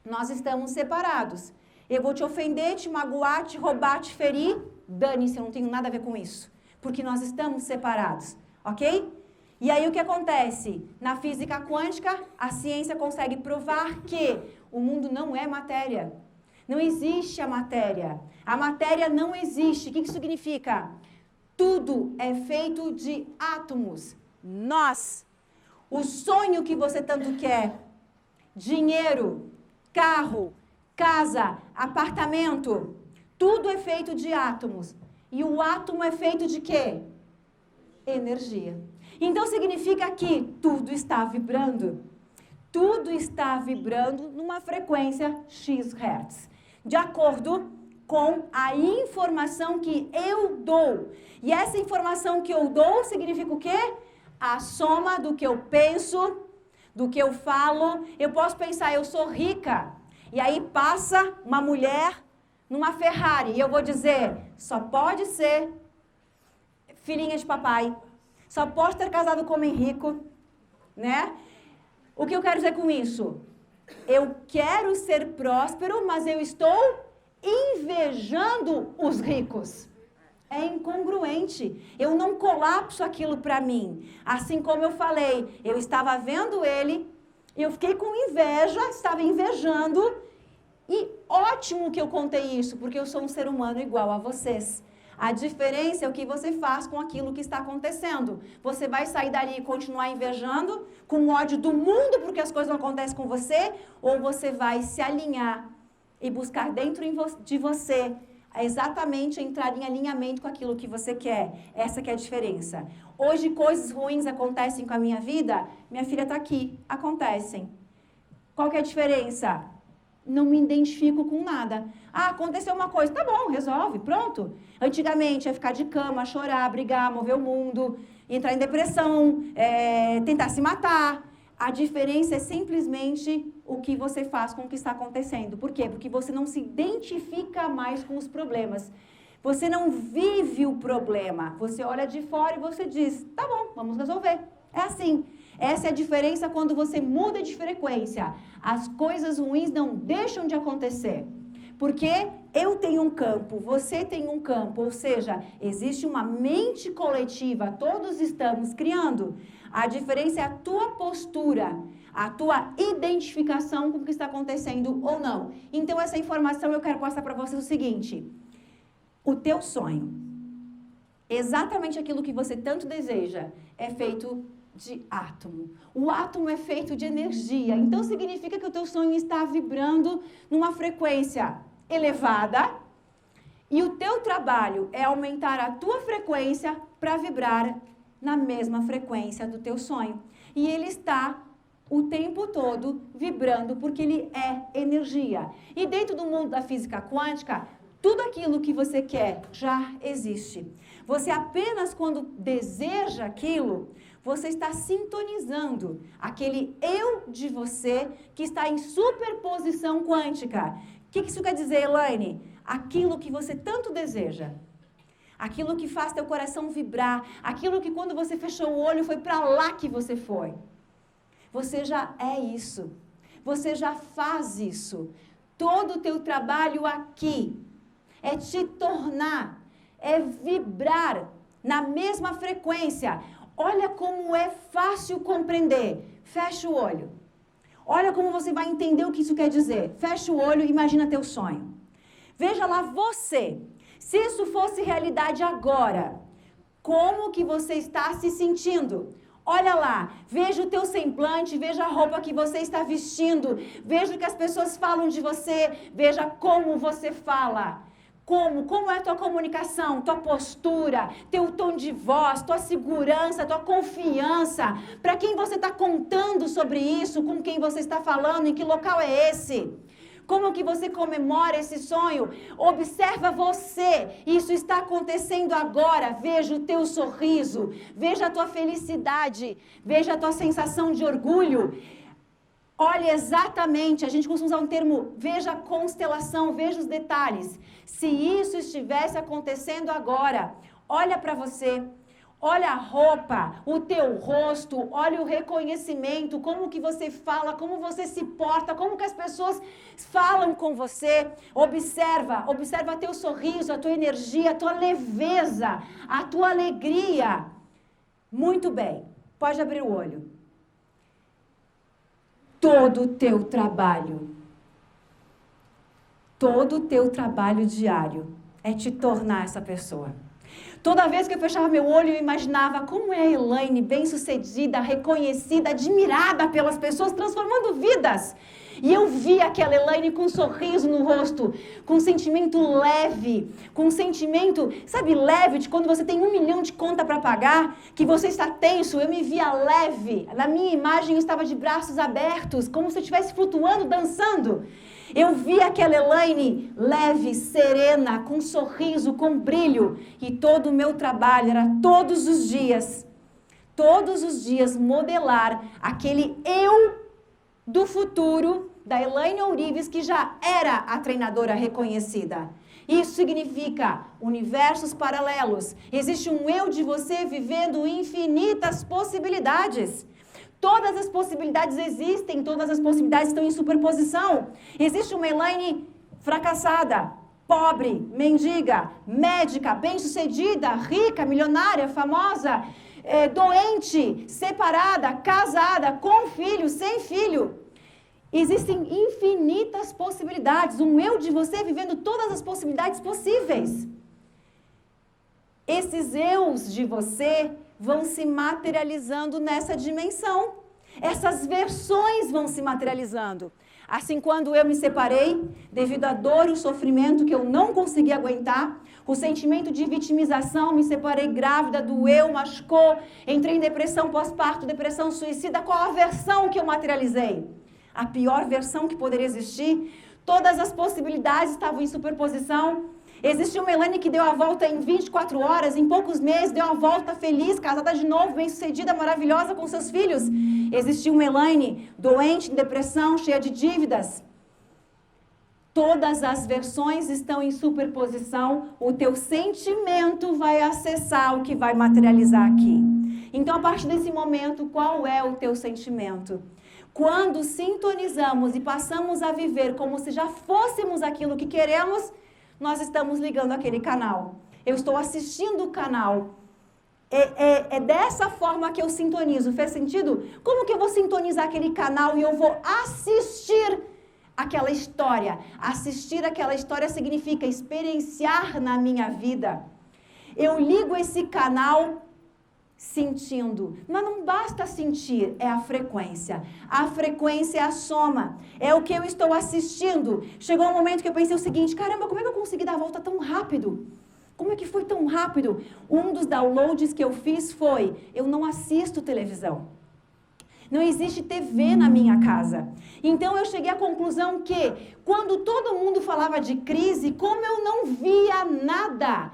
nós estamos separados. Eu vou te ofender, te magoar, te roubar, te ferir. Dane-se, eu não tenho nada a ver com isso. Porque nós estamos separados, ok? E aí o que acontece? Na física quântica, a ciência consegue provar que o mundo não é matéria. Não existe a matéria. A matéria não existe. O que isso significa? Tudo é feito de átomos. Nós. O sonho que você tanto quer. Dinheiro. Carro, casa, apartamento, tudo é feito de átomos. E o átomo é feito de quê? Energia. Então significa que tudo está vibrando. Tudo está vibrando numa frequência X Hz. De acordo com a informação que eu dou. E essa informação que eu dou significa o quê? A soma do que eu penso, do que eu falo. Eu posso pensar, eu sou rica, e aí passa uma mulher numa Ferrari, e eu vou dizer, só pode ser filhinha de papai, só pode ter casado com homem rico, né? O que eu quero dizer com isso? Eu quero ser próspero, mas eu estou invejando os ricos. É incongruente. Eu não colapso aquilo para mim. Assim como eu falei, eu estava vendo ele, eu fiquei com inveja, estava invejando. E ótimo que eu contei isso, porque eu sou um ser humano igual a vocês. A diferença é o que você faz com aquilo que está acontecendo. Você vai sair dali e continuar invejando, com ódio do mundo porque as coisas não acontecem com você, ou você vai se alinhar e buscar dentro de você exatamente entrar em alinhamento com aquilo que você quer. Essa que é a diferença. Hoje coisas ruins acontecem com a minha vida, minha filha está aqui, acontecem. Qual que é a diferença? Não me identifico com nada. Ah, aconteceu uma coisa, tá bom, resolve, pronto. Antigamente ia ficar de cama, chorar, brigar, mover o mundo, entrar em depressão, tentar se matar. A diferença é simplesmente o que você faz com o que está acontecendo. Por quê? Porque você não se identifica mais com os problemas. Você não vive o problema. Você olha de fora e você diz, tá bom, vamos resolver. É assim. Essa é a diferença quando você muda de frequência. As coisas ruins não deixam de acontecer. Porque eu tenho um campo, você tem um campo, ou seja, existe uma mente coletiva, todos estamos criando. A diferença é a tua postura, a tua identificação com o que está acontecendo ou não. Então, essa informação eu quero passar para vocês o seguinte. O teu sonho, exatamente aquilo que você tanto deseja, é feito de átomo. O átomo é feito de energia. Então, significa que o teu sonho está vibrando numa frequência elevada. E o teu trabalho é aumentar a tua frequência para vibrar na mesma frequência do teu sonho. E ele está o tempo todo vibrando porque ele é energia. E dentro do mundo da física quântica, tudo aquilo que você quer já existe. Você apenas quando deseja aquilo, você está sintonizando aquele eu de você que está em superposição quântica. O que isso quer dizer, Elaine? Aquilo que você tanto deseja. Aquilo que faz teu coração vibrar. Aquilo que quando você fechou o olho foi para lá que você foi. Você já é isso. Você já faz isso. Todo o teu trabalho aqui é te tornar, é vibrar na mesma frequência. Olha como é fácil compreender. Fecha o olho. Olha como você vai entender o que isso quer dizer. Fecha o olho e imagina teu sonho. Veja lá você. Se isso fosse realidade agora, como que você está se sentindo? Olha lá, veja o teu semblante, veja a roupa que você está vestindo, veja o que as pessoas falam de você, veja como você fala. Como é a tua comunicação, tua postura, teu tom de voz, tua segurança, tua confiança. Para quem você está contando sobre isso, com quem você está falando, em que local é esse? Como que você comemora esse sonho? Observa você. Isso está acontecendo agora. Veja o teu sorriso. Veja a tua felicidade. Veja a tua sensação de orgulho. Olha exatamente, a gente costuma usar um termo, veja a constelação, veja os detalhes. Se isso estivesse acontecendo agora, olha para você. Olha a roupa, o teu rosto, olha o reconhecimento, como que você fala, como você se porta, como que as pessoas falam com você. Observa teu sorriso, a tua energia, a tua leveza, a tua alegria. Muito bem, pode abrir o olho. Todo o teu trabalho diário é te tornar essa pessoa. Toda vez que eu fechava meu olho, eu imaginava como é a Elaine, bem-sucedida, reconhecida, admirada pelas pessoas, transformando vidas. E eu via aquela Elaine com um sorriso no rosto, com um sentimento leve, com um sentimento, sabe, leve, de quando você tem 1 milhão de conta para pagar, que você está tenso. Eu me via leve, na minha imagem eu estava de braços abertos, como se eu estivesse flutuando, dançando. Eu vi aquela Elaine leve, serena, com um sorriso, com brilho. E todo o meu trabalho era todos os dias modelar aquele eu do futuro da Elaine Ourives, que já era a treinadora reconhecida. Isso significa universos paralelos. Existe um eu de você vivendo infinitas possibilidades. Todas as possibilidades existem, todas as possibilidades estão em superposição. Existe uma Elaine fracassada, pobre, mendiga, médica, bem-sucedida, rica, milionária, famosa, doente, separada, casada, com filho, sem filho. Existem infinitas possibilidades. Um eu de você vivendo todas as possibilidades possíveis. Esses eus de você vão se materializando nessa dimensão. Essas versões vão se materializando. Assim, quando eu me separei, devido à dor e o sofrimento que eu não consegui aguentar, o sentimento de vitimização, me separei grávida, doeu, machucou, entrei em depressão pós-parto, depressão suicida. Qual a versão que eu materializei? A pior versão que poderia existir. Todas as possibilidades estavam em superposição. Existiu uma Elaine que deu a volta em 24 horas, em poucos meses, deu a volta feliz, casada de novo, bem-sucedida, maravilhosa com seus filhos. Existiu uma Elaine doente, em depressão, cheia de dívidas. Todas as versões estão em superposição. O teu sentimento vai acessar o que vai materializar aqui. Então, a partir desse momento, qual é o teu sentimento? Quando sintonizamos e passamos a viver como se já fôssemos aquilo que queremos, nós estamos ligando aquele canal. Eu estou assistindo o canal. É dessa forma que eu sintonizo. Fez sentido? Como que eu vou sintonizar aquele canal e eu vou assistir aquela história? Assistir aquela história significa experienciar na minha vida. Eu ligo esse canal sentindo. Mas não basta sentir, é a frequência. A frequência é a soma. É o que eu estou assistindo. Chegou um momento que eu pensei o seguinte, caramba, como é que eu consegui dar a volta tão rápido? Como é que foi tão rápido? Um dos downloads que eu fiz foi, eu não assisto televisão. Não existe TV na minha casa. Então eu cheguei à conclusão que, quando todo mundo falava de crise, como eu não via nada,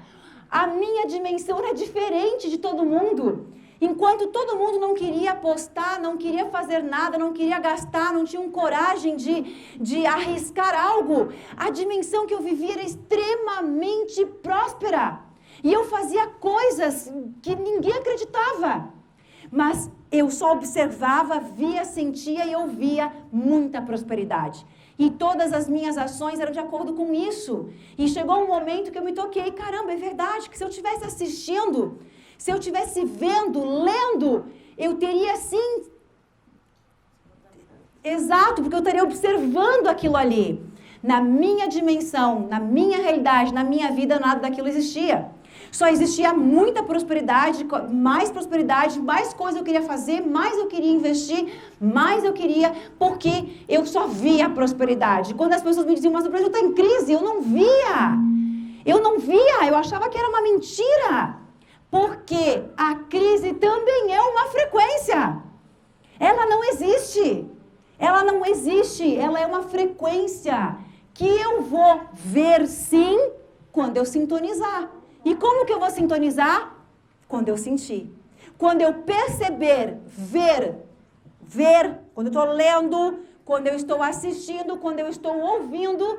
a minha dimensão era diferente de todo mundo. Enquanto todo mundo não queria apostar, não queria fazer nada, não queria gastar, não tinha coragem de arriscar algo, a dimensão que eu vivia era extremamente próspera. E eu fazia coisas que ninguém acreditava. Mas eu só observava, via, sentia e ouvia muita prosperidade. E todas as minhas ações eram de acordo com isso. E chegou um momento que eu me toquei, caramba, é verdade que se eu estivesse assistindo, se eu estivesse vendo, lendo, eu teria sim... Exato, porque eu estaria observando aquilo ali. Na minha dimensão, na minha realidade, na minha vida, nada daquilo existia. Só existia muita prosperidade, mais coisa eu queria fazer, mais eu queria investir, mais eu queria, porque eu só via a prosperidade. Quando as pessoas me diziam, mas o Brasil está em crise, eu não via, eu achava que era uma mentira, porque a crise também é uma frequência, ela não existe, ela é uma frequência que eu vou ver sim quando eu sintonizar. E como que eu vou sintonizar? Quando eu sentir. Quando eu perceber, ver, quando eu estou lendo, quando eu estou assistindo, quando eu estou ouvindo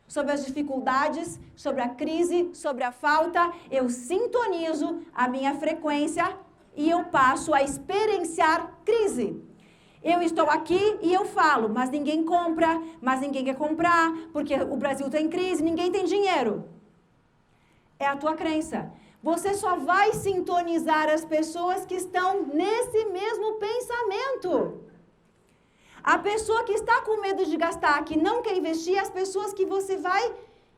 sobre as dificuldades, sobre a crise, sobre a falta, eu sintonizo a minha frequência e eu passo a experienciar crise. Eu estou aqui e eu falo, mas ninguém compra, mas ninguém quer comprar, porque o Brasil está em crise, ninguém tem dinheiro. É a tua crença. Você só vai sintonizar as pessoas que estão nesse mesmo pensamento. A pessoa que está com medo de gastar, que não quer investir, as pessoas que você vai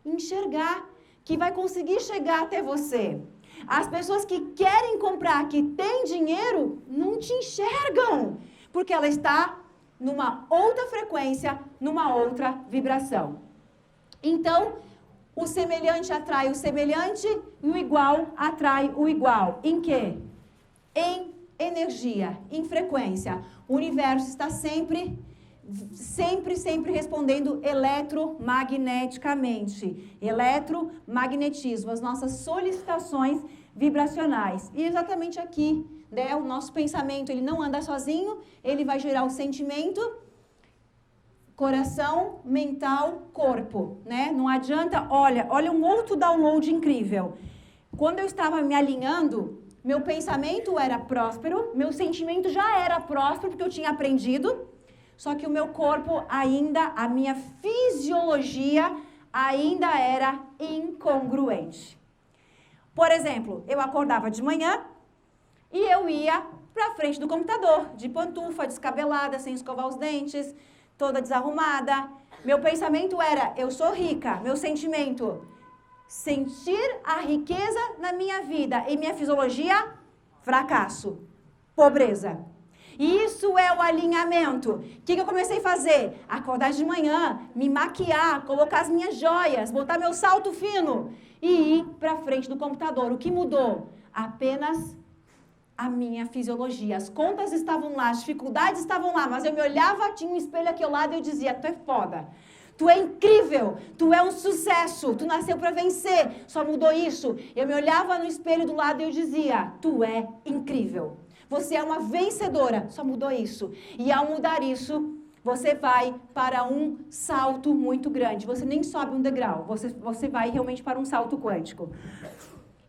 enxergar, que vai conseguir chegar até você. As pessoas que querem comprar, que têm dinheiro, não te enxergam, porque ela está numa outra frequência, numa outra vibração. Então, o semelhante atrai o semelhante e o igual atrai o igual. Em quê? Em energia, em frequência. O universo está sempre respondendo eletromagneticamente. Eletromagnetismo, as nossas solicitações vibracionais. E exatamente aqui, né, o nosso pensamento, ele não anda sozinho, ele vai gerar o sentimento, coração, mental, corpo, né? Não adianta, olha um outro download incrível. Quando eu estava me alinhando, meu pensamento era próspero, meu sentimento já era próspero, porque eu tinha aprendido, só que o meu corpo ainda, a minha fisiologia ainda era incongruente. Por exemplo, eu acordava de manhã e eu ia para frente do computador, de pantufa, descabelada, sem escovar os dentes, toda desarrumada. Meu pensamento era, eu sou rica. Meu sentimento, sentir a riqueza na minha vida. E minha fisiologia, fracasso, pobreza. E isso é o alinhamento. O que eu comecei a fazer? Acordar de manhã, me maquiar, colocar as minhas joias, botar meu salto fino e ir para frente do computador. O que mudou? Apenas a minha fisiologia. As contas estavam lá, as dificuldades estavam lá, mas eu me olhava, tinha um espelho aqui ao lado e eu dizia, tu é foda, tu é incrível, tu é um sucesso, tu nasceu para vencer, só mudou isso. Eu me olhava no espelho do lado e eu dizia, tu é incrível, você é uma vencedora, só mudou isso. E ao mudar isso, você vai para um salto muito grande, você nem sobe um degrau, você vai realmente para um salto quântico.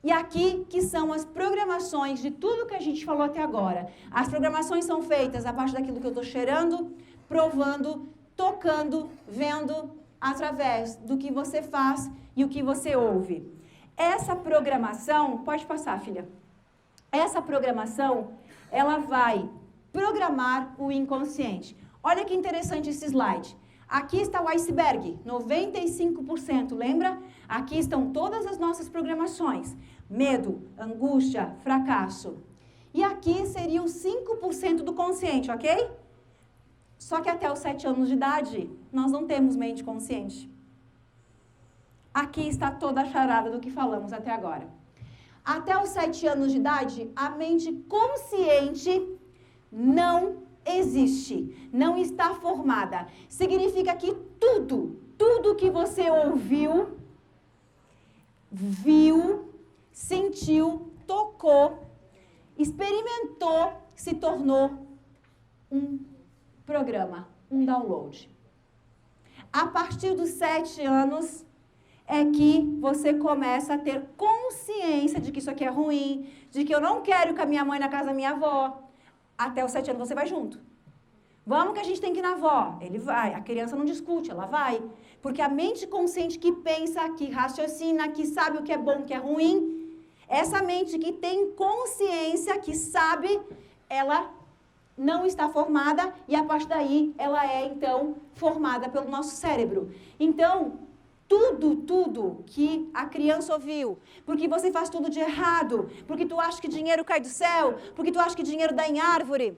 E aqui que são as programações de tudo que a gente falou até agora. As programações são feitas a partir daquilo que eu estou cheirando, provando, tocando, vendo, através do que você faz e o que você ouve. Essa programação, pode passar, filha. Essa programação, ela vai programar o inconsciente. Olha que interessante esse slide. Aqui está o iceberg, 95%, lembra? Aqui estão todas as nossas programações. Medo, angústia, fracasso. E aqui seria os 5% do consciente, ok? Só que até os 7 anos de idade, nós não temos mente consciente. Aqui está toda a charada do que falamos até agora. Até os 7 anos de idade, a mente consciente não existe, não está formada. Significa que tudo que você ouviu, viu, sentiu, tocou, experimentou, se tornou um programa, um download. A partir dos 7 anos é que você começa a ter consciência de que isso aqui é ruim, de que eu não quero ir com a minha mãe na casa da minha avó. Até os 7 anos você vai junto. Vamos que a gente tem que ir na avó. Ele vai. A criança não discute, ela vai. Porque a mente consciente que pensa, que raciocina, que sabe o que é bom, o que é ruim, essa mente que tem consciência, que sabe, ela não está formada e a partir daí ela é, então, formada pelo nosso cérebro. Então, tudo que a criança ouviu, porque você faz tudo de errado, porque tu acha que dinheiro cai do céu, porque tu acha que dinheiro dá em árvore.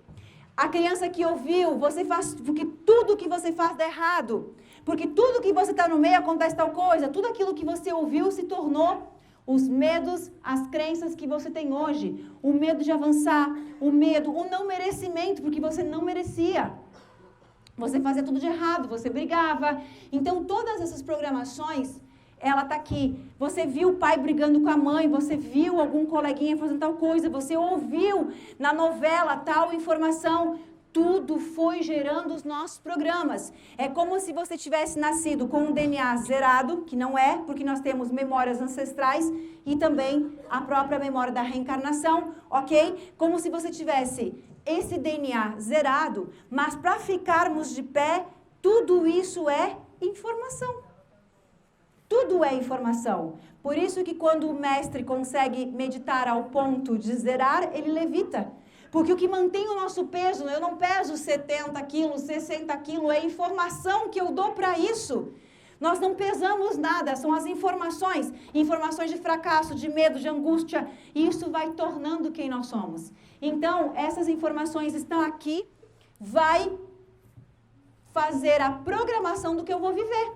A criança que ouviu, você faz, porque tudo que você faz dá errado, porque tudo que você está no meio acontece tal coisa, tudo aquilo que você ouviu se tornou os medos, as crenças que você tem hoje, o medo de avançar, o medo, o não merecimento, porque você não merecia. Você fazia tudo de errado, você brigava. Então, todas essas programações, ela está aqui. Você viu o pai brigando com a mãe, você viu algum coleguinha fazendo tal coisa, você ouviu na novela tal informação. Tudo foi gerando os nossos programas. É como se você tivesse nascido com um DNA zerado, que não é, porque nós temos memórias ancestrais e também a própria memória da reencarnação, ok? Como se você tivesse esse DNA zerado, mas para ficarmos de pé, tudo isso é informação. Tudo é informação. Por isso que quando o mestre consegue meditar ao ponto de zerar, ele levita. Porque o que mantém o nosso peso, eu não peso 70 quilos, 60 quilos, é a informação que eu dou para isso. Nós não pesamos nada, são as informações. Informações de fracasso, de medo, de angústia. E isso vai tornando quem nós somos. Então, essas informações estão aqui, vai fazer a programação do que eu vou viver.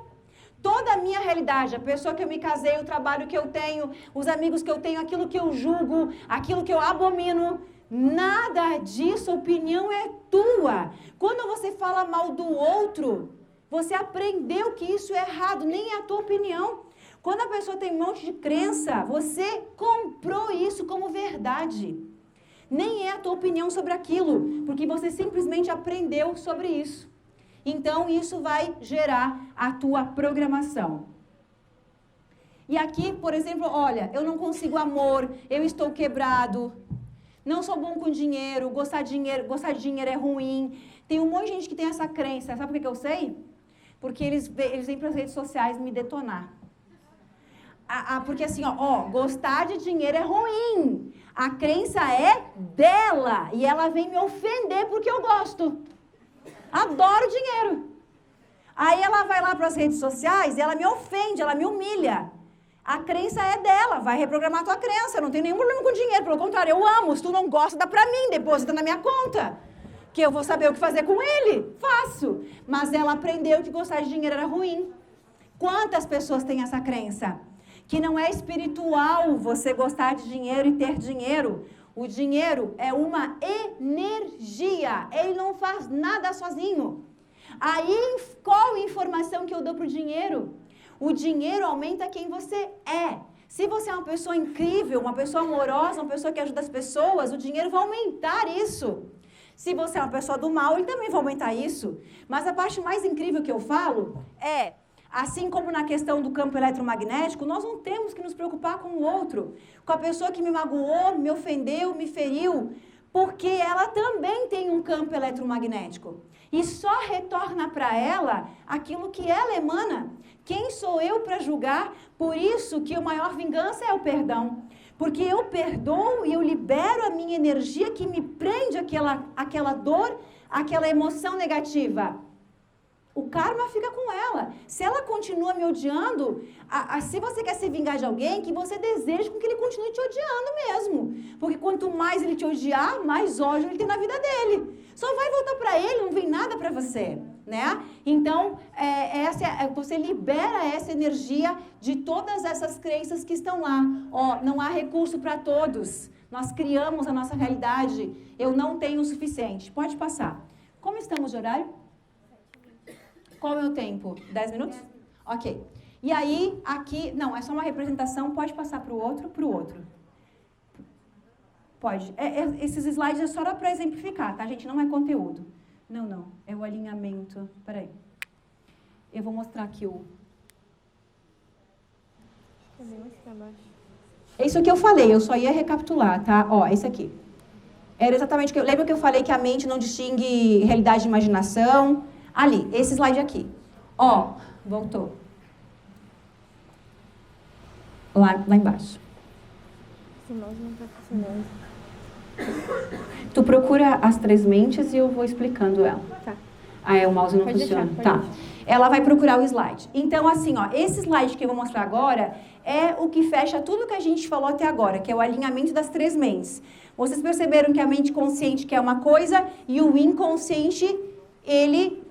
Toda a minha realidade, a pessoa que eu me casei, o trabalho que eu tenho, os amigos que eu tenho, aquilo que eu julgo, aquilo que eu abomino, nada disso, a opinião é tua. Quando você fala mal do outro, você aprendeu que isso é errado, nem é a tua opinião. Quando a pessoa tem um monte de crença, você comprou isso como verdade. Nem é a tua opinião sobre aquilo, porque você simplesmente aprendeu sobre isso. Então, isso vai gerar a tua programação. E aqui, por exemplo, olha, eu não consigo amor, eu estou quebrado, não sou bom com dinheiro, gostar de dinheiro é ruim. Tem um monte de gente que tem essa crença. Sabe por que eu sei? Porque eles vêm para as redes sociais me detonar. Porque assim, gostar de dinheiro é ruim. A crença é dela e ela vem me ofender porque eu gosto. Adoro dinheiro. Aí ela vai lá para as redes sociais e ela me ofende, ela me humilha. A crença é dela, vai reprogramar a tua crença. Eu não tenho nenhum problema com dinheiro, pelo contrário, eu amo. Se tu não gosta, dá para mim, deposita na minha conta. Que eu vou saber o que fazer com ele. Faço. Mas ela aprendeu que gostar de dinheiro era ruim. Quantas pessoas têm essa crença? Que não é espiritual você gostar de dinheiro e ter dinheiro. O dinheiro é uma energia. Ele não faz nada sozinho. Aí, qual informação que eu dou para o dinheiro? O dinheiro aumenta quem você é. Se você é uma pessoa incrível, uma pessoa amorosa, uma pessoa que ajuda as pessoas, o dinheiro vai aumentar isso. Se você é uma pessoa do mal, ele também vai aumentar isso. Mas a parte mais incrível que eu falo é, assim como na questão do campo eletromagnético, nós não temos que nos preocupar com o outro, com a pessoa que me magoou, me ofendeu, me feriu, porque ela também tem um campo eletromagnético. E só retorna para ela aquilo que ela emana. Quem sou eu para julgar? Por isso que a maior vingança é o perdão. Porque eu perdoo e eu libero a minha energia que me prende aquela dor, aquela emoção negativa. O karma fica com ela. Se ela continua me odiando, se você quer se vingar de alguém, que você deseje com que ele continue te odiando mesmo. Porque quanto mais ele te odiar, mais ódio ele tem na vida dele. Só vai voltar para ele, não vem nada para você, né? Então, você libera essa energia de todas essas crenças que estão lá. Ó, não há recurso para todos. Nós criamos a nossa realidade. Eu não tenho o suficiente. Pode passar. Como estamos de horário? Qual é o meu tempo? 10 minutos? Ok. E aí, aqui... Não, é só uma representação. Pode passar para o outro, Pode. Esses slides é só para exemplificar, tá, gente? Não é conteúdo. Não. É o alinhamento. Peraí. Eu vou mostrar aqui o... É isso que eu falei. Eu só ia recapitular, tá? Ó, esse aqui. Era exatamente o que eu... Lembra que eu falei que a mente não distingue realidade e imaginação? Ali, esse slide aqui. Ó, voltou. Lá embaixo. Esse mouse não tá funcionando. Tu procura as 3 mentes e eu vou explicando ela. Tá. O mouse não funciona. Tá. Ela vai procurar o slide. Então, assim, ó, esse slide que eu vou mostrar agora é o que fecha tudo que a gente falou até agora, que é o alinhamento das 3 mentes. Vocês perceberam que a mente consciente quer uma coisa e o inconsciente, ele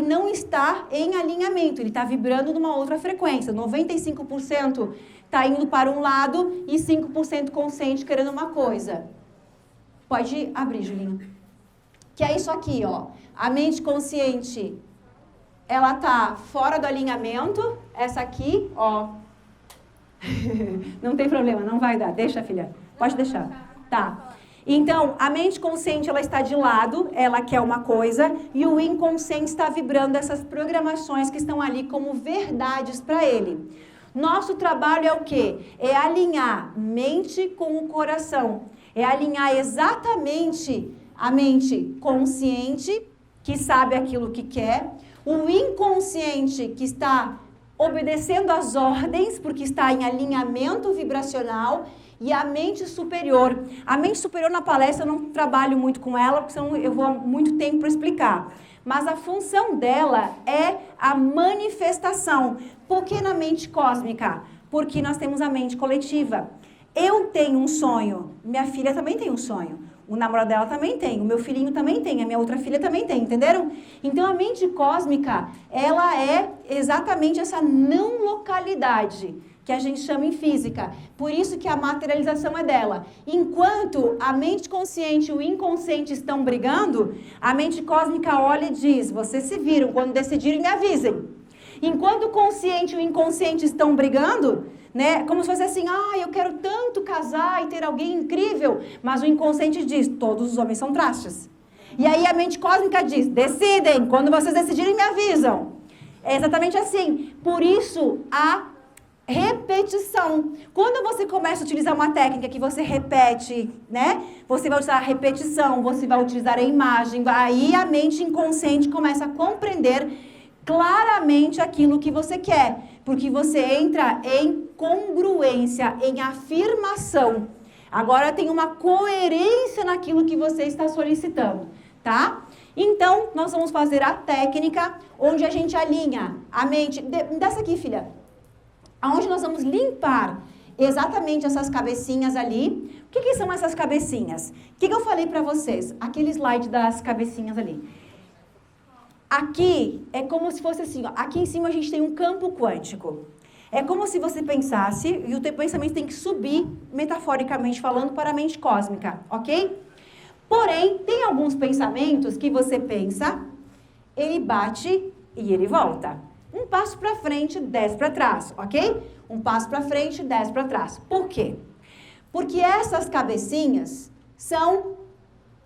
não está em alinhamento, ele está vibrando numa outra frequência. 95% está indo para um lado e 5% consciente querendo uma coisa. Pode abrir, Julinho. Que é isso aqui, ó. A mente consciente, ela tá fora do alinhamento. Essa aqui, ó. Não tem problema, não vai dar. Deixa, filha. Pode deixar. Tá. Então, a mente consciente, ela está de lado, ela quer uma coisa, e o inconsciente está vibrando essas programações que estão ali como verdades para ele. Nosso trabalho é o quê? É alinhar mente com o coração. É alinhar exatamente a mente consciente, que sabe aquilo que quer, o inconsciente, que está obedecendo às ordens, porque está em alinhamento vibracional, e a mente superior. A mente superior na palestra eu não trabalho muito com ela, porque senão eu vou há muito tempo para explicar. Mas a função dela é a manifestação. Por que na mente cósmica? Porque nós temos a mente coletiva. Eu tenho um sonho, minha filha também tem um sonho. O namorado dela também tem, o meu filhinho também tem, a minha outra filha também tem, entenderam? Então a mente cósmica, ela é exatamente essa não localidade que a gente chama em física. Por isso que a materialização é dela. Enquanto a mente consciente e o inconsciente estão brigando, a mente cósmica olha e diz, vocês se viram, quando decidirem me avisem. Enquanto o consciente e o inconsciente estão brigando, né, como se fosse assim, eu quero tanto casar e ter alguém incrível, mas o inconsciente diz, todos os homens são trastes. E aí a mente cósmica diz, decidem, quando vocês decidirem me avisam. É exatamente assim. Por isso, a repetição. Quando você começa a utilizar uma técnica que você repete, né? Você vai usar a repetição, você vai utilizar a imagem, aí a mente inconsciente começa a compreender claramente aquilo que você quer, porque você entra em congruência, em afirmação. Agora tem uma coerência naquilo que você está solicitando, tá? Então, nós vamos fazer a técnica onde a gente alinha a mente. Desce aqui, filha. Aonde nós vamos limpar exatamente essas cabecinhas ali. O que são essas cabecinhas? O que eu falei para vocês? Aquele slide das cabecinhas ali. Aqui é como se fosse assim, ó, aqui em cima a gente tem um campo quântico. É como se você pensasse, e o teu pensamento tem que subir, metaforicamente falando, para a mente cósmica, ok? Porém, tem alguns pensamentos que você pensa, ele bate e ele volta. Um passo para frente, 10 para trás, ok? Um passo para frente, 10 para trás. Por quê? Porque essas cabecinhas são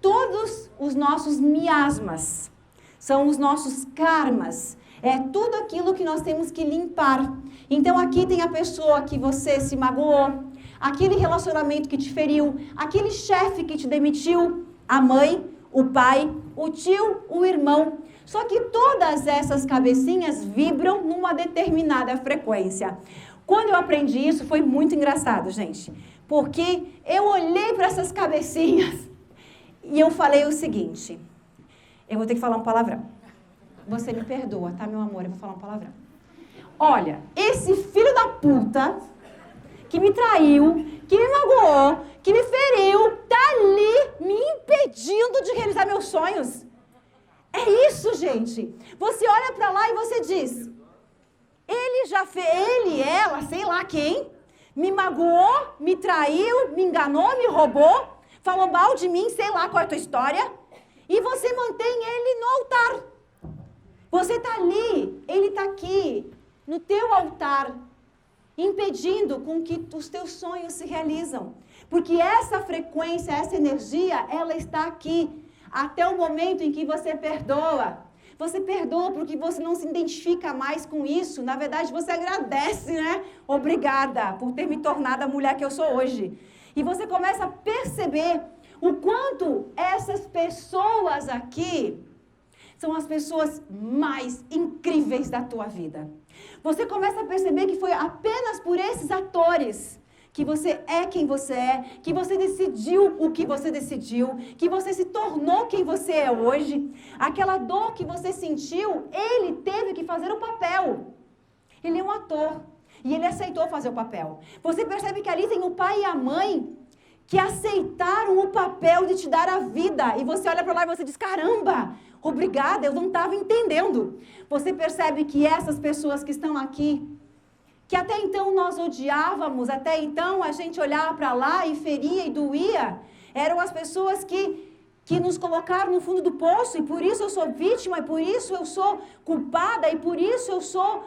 todos os nossos miasmas, são os nossos karmas, é tudo aquilo que nós temos que limpar. Então aqui tem a pessoa que você se magoou, aquele relacionamento que te feriu, aquele chefe que te demitiu, a mãe, o pai, o tio, o irmão. Só que todas essas cabecinhas vibram numa determinada frequência. Quando eu aprendi isso, foi muito engraçado, gente. Porque eu olhei para essas cabecinhas e eu falei o seguinte. Eu vou ter que falar um palavrão. você me perdoa, tá, meu amor? Eu vou falar um palavrão. Olha, esse filho da puta que me traiu, que me magoou, que me feriu, tá ali me impedindo de realizar meus sonhos. É isso, gente. Você olha pra lá e você diz, ele já fez, ele, ela, sei lá quem, me magoou, me traiu, me enganou, me roubou, falou mal de mim, sei lá qual é a tua história, e você mantém ele no altar. Você tá ali, ele tá aqui, no teu altar, impedindo com que os teus sonhos se realizam. Porque essa frequência, essa energia, ela está aqui, até o momento em que você perdoa. Você perdoa porque você não se identifica mais com isso. Na verdade, você agradece, né? Obrigada por ter me tornado a mulher que eu sou hoje. E você começa a perceber o quanto essas pessoas aqui são as pessoas mais incríveis da tua vida. Você começa a perceber que foi apenas por esses atores que você é quem você é, que você decidiu o que você decidiu, que você se tornou quem você é hoje. Aquela dor que você sentiu, ele teve que fazer o papel. Ele é um ator e ele aceitou fazer o papel. Você percebe que ali tem o pai e a mãe que aceitaram o papel de te dar a vida. E você olha para lá e você diz, caramba, obrigada, eu não estava entendendo. Você percebe que essas pessoas que estão aqui, que até então nós odiávamos, até então a gente olhava para lá e feria e doía, eram as pessoas que nos colocaram no fundo do poço, e por isso eu sou vítima, e por isso eu sou culpada, e por isso eu sou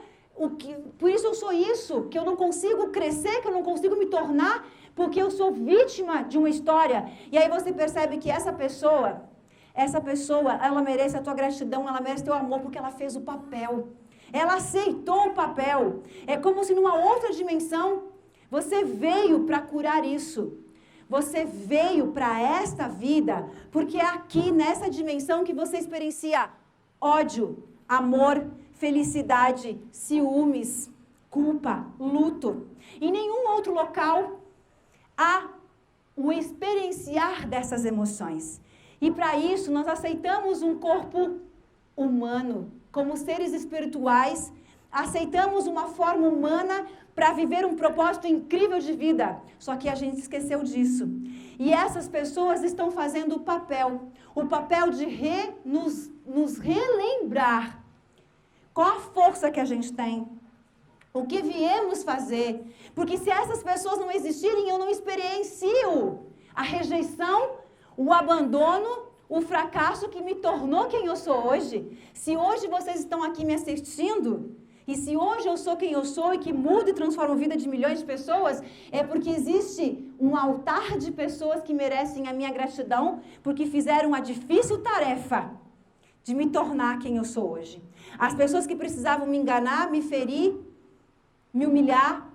isso, que eu não consigo crescer, que eu não consigo me tornar, porque eu sou vítima de uma história. E aí você percebe que essa pessoa, ela merece a tua gratidão, ela merece teu amor, porque ela fez o papel. Ela aceitou o papel. É como se numa outra dimensão, você veio para curar isso. Você veio para esta vida, porque é aqui, nessa dimensão, que você experiencia ódio, amor, felicidade, ciúmes, culpa, luto. Em nenhum outro local há o experienciar dessas emoções. E para isso, nós aceitamos um corpo humano. Como seres espirituais, aceitamos uma forma humana para viver um propósito incrível de vida. Só que a gente esqueceu disso. E essas pessoas estão fazendo o papel de nos relembrar qual a força que a gente tem, o que viemos fazer. Porque se essas pessoas não existirem, eu não experiencio a rejeição, o abandono, o fracasso que me tornou quem eu sou hoje. Se hoje vocês estão aqui me assistindo, e se hoje eu sou quem eu sou e que mudo e transformo a vida de milhões de pessoas, é porque existe um altar de pessoas que merecem a minha gratidão, porque fizeram a difícil tarefa de me tornar quem eu sou hoje. As pessoas que precisavam me enganar, me ferir, me humilhar,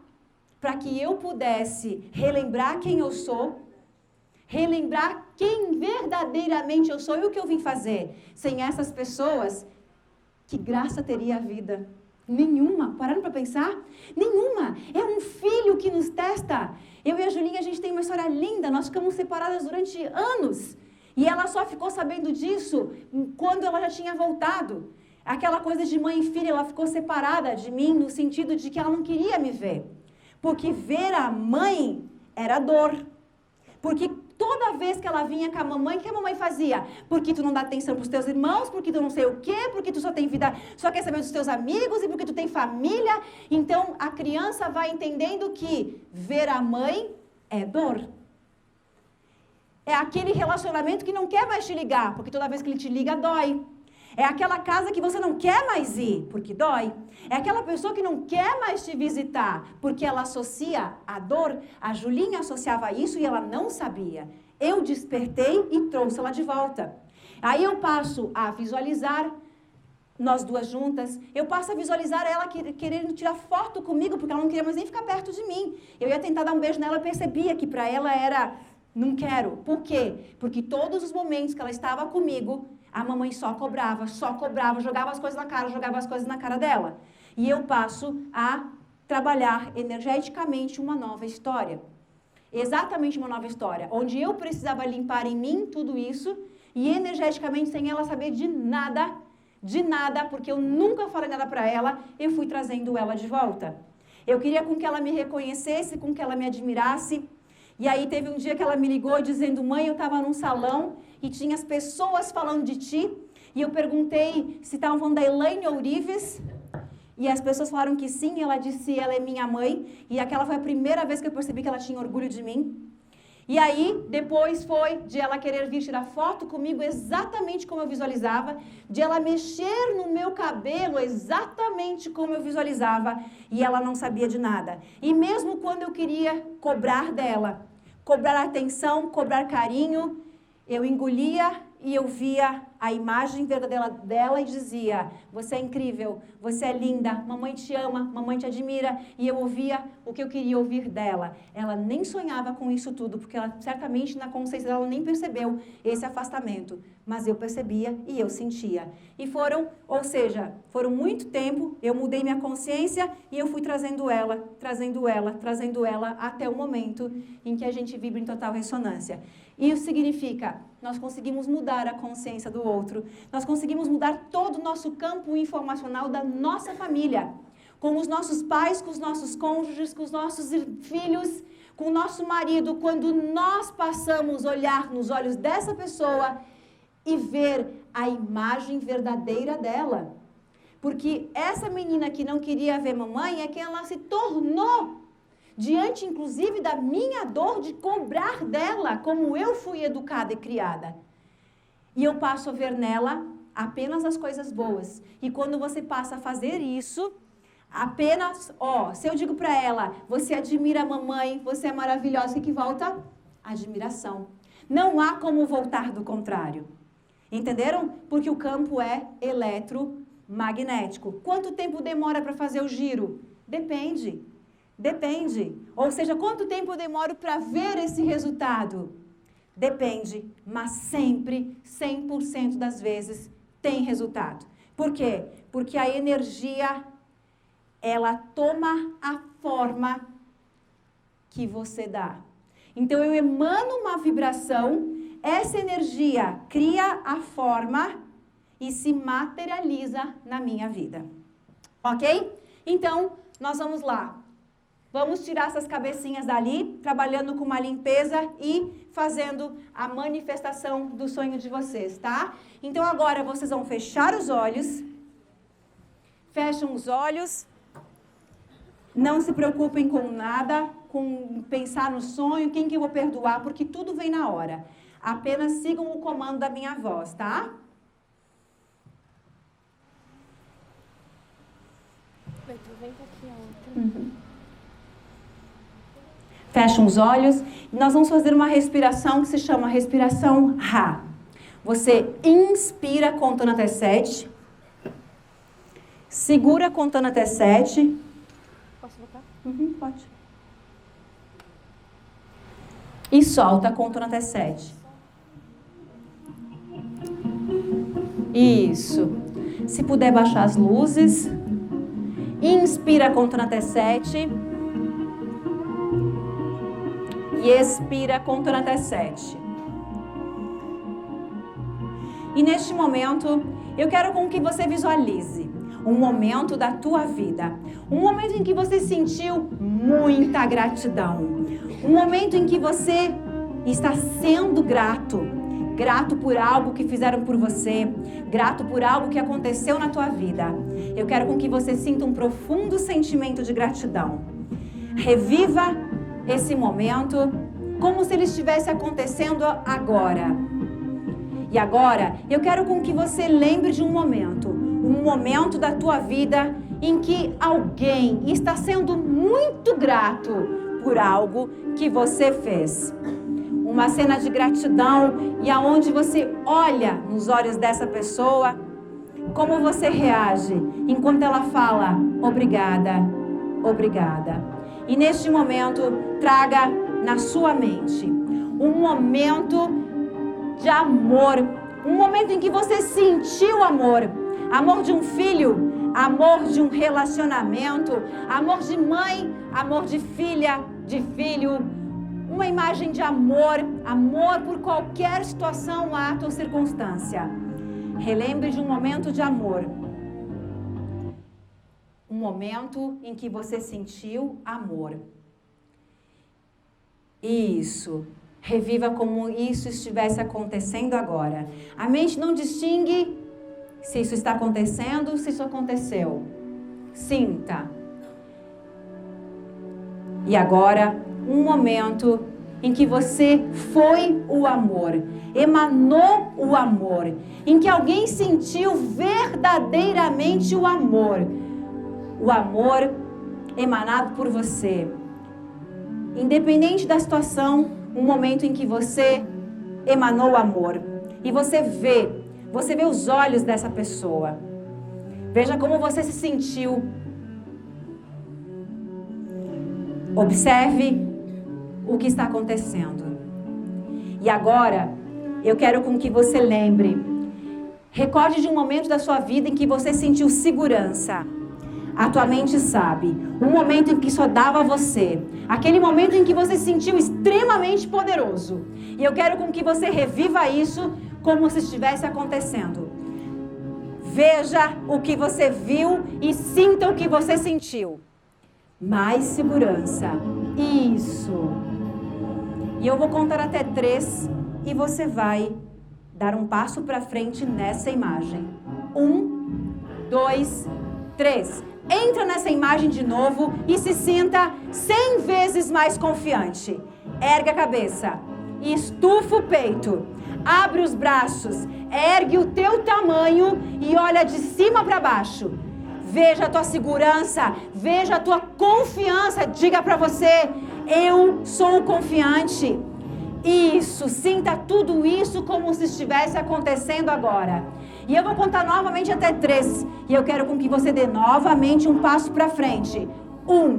para que eu pudesse relembrar quem eu sou, relembrar quem verdadeiramente eu sou e o que eu vim fazer. Sem essas pessoas, que graça teria a vida? Nenhuma. Pararam para pensar? Nenhuma. É um filho que nos testa. Eu e a Julinha, a gente tem uma história linda. Nós ficamos separadas durante anos. E ela só ficou sabendo disso quando ela já tinha voltado. Aquela coisa de mãe e filha, ela ficou separada de mim no sentido de que ela não queria me ver. Porque ver a mãe era dor. Porque toda vez que ela vinha com a mamãe, o que a mamãe fazia? Porque tu não dá atenção para os teus irmãos, porque tu não sei o quê, porque tu só tem vida, só quer saber dos teus amigos e porque tu tem família. Então, a criança vai entendendo que ver a mãe é dor. É aquele relacionamento que não quer mais te ligar, porque toda vez que ele te liga, dói. É aquela casa que você não quer mais ir, porque dói. É aquela pessoa que não quer mais te visitar, porque ela associa a dor. A Julinha associava isso e ela não sabia. Eu despertei e trouxe ela de volta. Aí eu passo a visualizar nós duas juntas. Eu passo a visualizar ela querendo tirar foto comigo, porque ela não queria mais nem ficar perto de mim. Eu ia tentar dar um beijo nela, eu percebia que para ela era, não quero. Por quê? Porque todos os momentos que ela estava comigo, a mamãe só cobrava, jogava as coisas na cara dela. E eu passo a trabalhar energeticamente uma nova história. Exatamente uma nova história, onde eu precisava limpar em mim tudo isso, e energeticamente, sem ela saber de nada, de nada, porque eu nunca falei nada para ela, eu fui trazendo ela de volta. Eu queria com que ela me reconhecesse, com que ela me admirasse. E aí teve um dia que ela me ligou dizendo, mãe, eu estava num salão e tinha as pessoas falando de ti. E eu perguntei se estavam falando da Elaine Ourives. E as pessoas falaram que sim, e ela disse, ela é minha mãe. E aquela foi a primeira vez que eu percebi que ela tinha orgulho de mim. E aí, depois foi de ela querer vir tirar foto comigo exatamente como eu visualizava, de ela mexer no meu cabelo exatamente como eu visualizava, e ela não sabia de nada. E mesmo quando eu queria cobrar dela, cobrar atenção, cobrar carinho, eu engolia e eu via a imagem verdadeira dela e dizia, você é incrível, você é linda, mamãe te ama, mamãe te admira. E eu ouvia o que eu queria ouvir dela. Ela nem sonhava com isso tudo, porque ela certamente na consciência dela nem percebeu esse afastamento. Mas eu percebia e eu sentia. E foram muito tempo, eu mudei minha consciência e eu fui trazendo ela, até o momento em que a gente vibra em total ressonância. Isso significa, nós conseguimos mudar a consciência do outro, nós conseguimos mudar todo o nosso campo informacional da nossa família, com os nossos pais, com os nossos cônjuges, com os nossos filhos, com o nosso marido, quando nós passamos a olhar nos olhos dessa pessoa e ver a imagem verdadeira dela. Porque essa menina que não queria ver mamãe é que ela se tornou diante, inclusive, da minha dor de cobrar dela, como eu fui educada e criada. E eu passo a ver nela apenas as coisas boas. E quando você passa a fazer isso, apenas, se eu digo para ela, você admira a mamãe, você é maravilhosa, o que volta? Admiração. Não há como voltar do contrário. Entenderam? Porque o campo é eletromagnético. Quanto tempo demora para fazer o giro? Depende. Ou seja, quanto tempo eu demoro para ver esse resultado? Depende, mas sempre, 100% das vezes, tem resultado. Por quê? Porque a energia, ela toma a forma que você dá. Então, eu emano uma vibração, essa energia cria a forma e se materializa na minha vida. Ok? Então, nós vamos lá. Vamos tirar essas cabecinhas dali, trabalhando com uma limpeza e fazendo a manifestação do sonho de vocês, tá? Então agora vocês vão fechar os olhos. Fecham os olhos. Não se preocupem com nada, com pensar no sonho, quem que eu vou perdoar, porque tudo vem na hora. Apenas sigam o comando da minha voz, tá? Vem aqui a outra. Fecham os olhos. Nós vamos fazer uma respiração que se chama respiração Ra. Você inspira contando até 7. Segura contando até 7. Posso botar? Pode. E solta contando até 7. Isso. Se puder baixar as luzes. Inspira contando até 7. E expira contando até 7. E neste momento, eu quero com que você visualize um momento da tua vida. Um momento em que você sentiu muita gratidão. Um momento em que você está sendo grato. Grato por algo que fizeram por você. Grato por algo que aconteceu na tua vida. Eu quero com que você sinta um profundo sentimento de gratidão. Reviva esse momento como se ele estivesse acontecendo agora. E agora, eu quero com que você lembre de um momento da tua vida em que alguém está sendo muito grato por algo que você fez. Uma cena de gratidão e aonde você olha nos olhos dessa pessoa, como você reage enquanto ela fala obrigada, obrigada. E neste momento, traga na sua mente um momento de amor, um momento em que você sentiu amor, amor de um filho, amor de um relacionamento, amor de mãe, amor de filha, de filho, uma imagem de amor, amor por qualquer situação, ato ou circunstância. Relembre de um momento de amor. Um momento em que você sentiu amor. Isso. Reviva como isso estivesse acontecendo agora. A mente não distingue se isso está acontecendo, se isso aconteceu. Sinta. E agora, um momento em que você foi o amor, emanou o amor, em que alguém sentiu verdadeiramente o amor emanado por você. Independente da situação, um momento em que você emanou o amor. E você vê os olhos dessa pessoa. Veja como você se sentiu. Observe o que está acontecendo. E agora, eu quero com que você lembre. Recorde de um momento da sua vida em que você sentiu segurança. A tua mente sabe. Um momento em que só dava a você. Aquele momento em que você se sentiu extremamente poderoso. E eu quero com que você reviva isso como se estivesse acontecendo. Veja o que você viu e sinta o que você sentiu. Mais segurança. Isso. E eu vou contar até 3 e você vai dar um passo para frente nessa imagem. 1, 2, 3. Entra nessa imagem de novo e se sinta 100 vezes mais confiante. Ergue a cabeça. Estufa o peito. Abre os braços. Ergue o teu tamanho e olha de cima para baixo. Veja a tua segurança, veja a tua confiança. Diga para você, eu sou confiante. Isso, sinta tudo isso como se estivesse acontecendo agora. E eu vou contar novamente até 3. E eu quero com que você dê novamente um passo para frente. 1,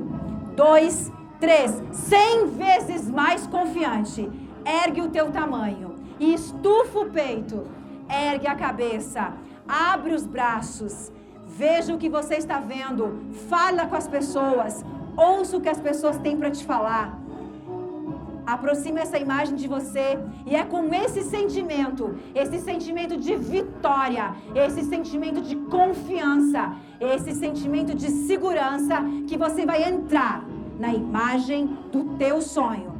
2, 3. 100 vezes mais confiante. Ergue o teu tamanho. E estufa o peito. Ergue a cabeça. Abre os braços. Veja o que você está vendo. Fala com as pessoas. Ouça o que as pessoas têm para te falar. Aproxime essa imagem de você. E é com esse sentimento de vitória, esse sentimento de confiança, esse sentimento de segurança, que você vai entrar na imagem do teu sonho.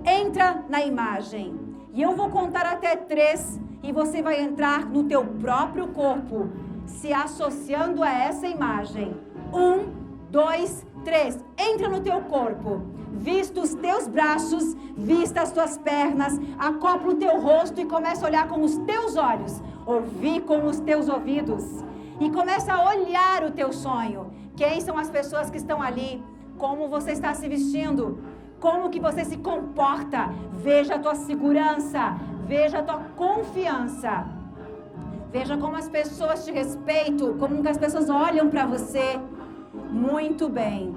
Entra na imagem. E eu vou contar até 3 e você vai entrar no teu próprio corpo, se associando a essa imagem. 1, 2, 3. Entra no teu corpo. Vista os teus braços, vista as tuas pernas, acopla o teu rosto e começa a olhar com os teus olhos, ouvir com os teus ouvidos e começa a olhar o teu sonho. Quem são as pessoas que estão ali? Como você está se vestindo? Como que você se comporta? Veja a tua segurança, veja a tua confiança. Veja como as pessoas te respeitam, como que as pessoas olham para você. Muito bem.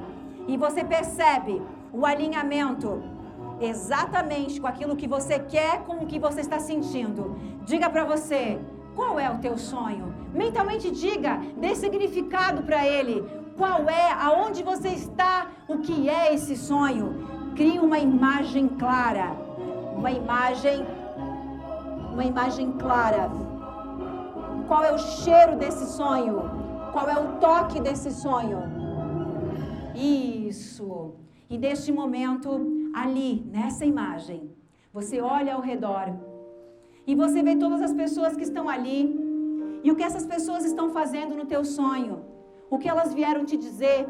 E você percebe o alinhamento exatamente com aquilo que você quer, com o que você está sentindo. Diga para você, qual é o teu sonho? Mentalmente diga, dê significado para ele. Qual é, aonde você está, o que é esse sonho? Crie uma imagem clara. Uma imagem clara. Qual é o cheiro desse sonho? Qual é o toque desse sonho? Isso. E neste momento, ali, nessa imagem, você olha ao redor e você vê todas as pessoas que estão ali e o que essas pessoas estão fazendo no teu sonho, o que elas vieram te dizer.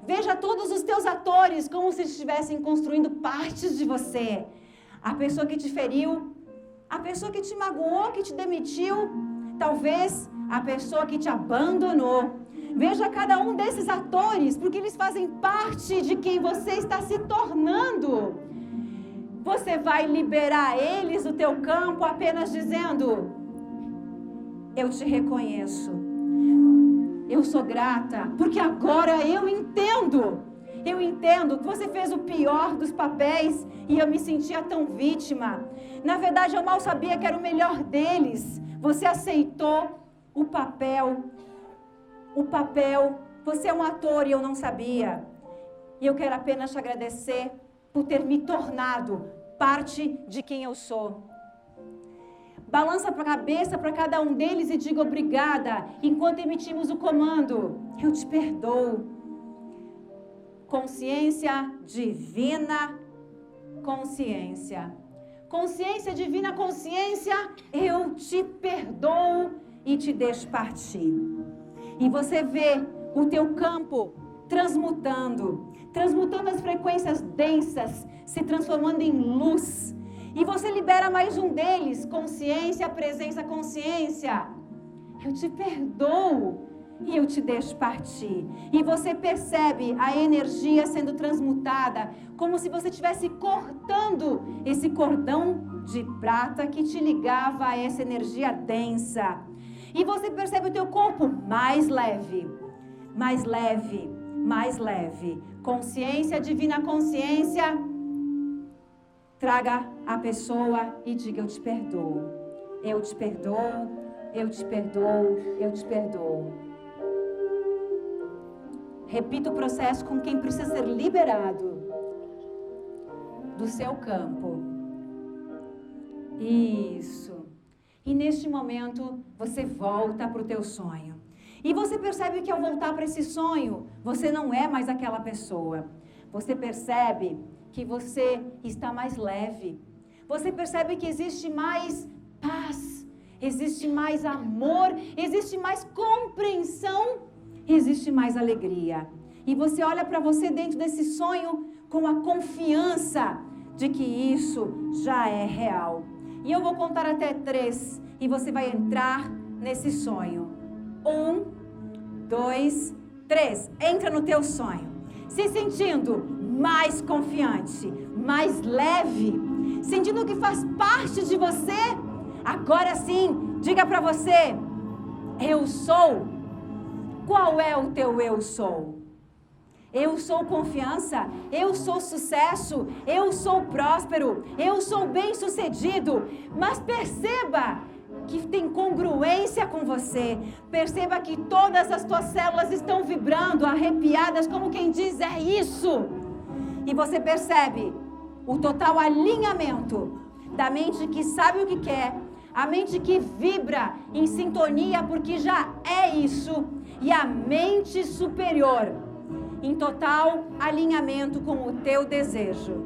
Veja todos os teus atores como se estivessem construindo partes de você. A pessoa que te feriu, a pessoa que te magoou, que te demitiu, talvez a pessoa que te abandonou. Veja cada um desses atores, porque eles fazem parte de quem você está se tornando. Você vai liberar eles do teu campo apenas dizendo: eu te reconheço. Eu sou grata, porque agora eu entendo. Eu entendo que você fez o pior dos papéis e eu me sentia tão vítima. Na verdade, eu mal sabia que era o melhor deles. Você aceitou o papel. Você é um ator e eu não sabia. E eu quero apenas te agradecer por ter me tornado parte de quem eu sou. Balança a cabeça para cada um deles e diga obrigada, enquanto emitimos o comando. Eu te perdoo. Consciência divina, consciência. Consciência divina, consciência, eu te perdoo e te deixo partir. E você vê o teu campo transmutando as frequências densas, se transformando em luz. E você libera mais um deles, consciência, presença, consciência. Eu te perdoo e eu te deixo partir. E você percebe a energia sendo transmutada, como se você estivesse cortando esse cordão de prata que te ligava a essa energia densa. E você percebe o teu corpo mais leve, mais leve, mais leve. Consciência, divina consciência. Traga a pessoa e diga: eu te perdoo. Eu te perdoo, eu te perdoo, eu te perdoo. Repita o processo com quem precisa ser liberado do seu campo. Isso. E neste momento, você volta para o teu sonho. E você percebe que ao voltar para esse sonho, você não é mais aquela pessoa. Você percebe que você está mais leve. Você percebe que existe mais paz, existe mais amor, existe mais compreensão, existe mais alegria. E você olha para você dentro desse sonho com a confiança de que isso já é real. E eu vou contar até 3 e você vai entrar nesse sonho. 1, 2, 3. Entra no teu sonho. Se sentindo mais confiante, mais leve, sentindo que faz parte de você. Agora sim, diga para você: eu sou. Qual é o teu eu sou? Eu sou confiança, eu sou sucesso, eu sou próspero, eu sou bem-sucedido. Mas perceba que tem congruência com você. Perceba que todas as tuas células estão vibrando, arrepiadas, como quem diz: é isso. E você percebe o total alinhamento da mente que sabe o que quer, a mente que vibra em sintonia porque já é isso, e a mente superior em total alinhamento com o teu desejo.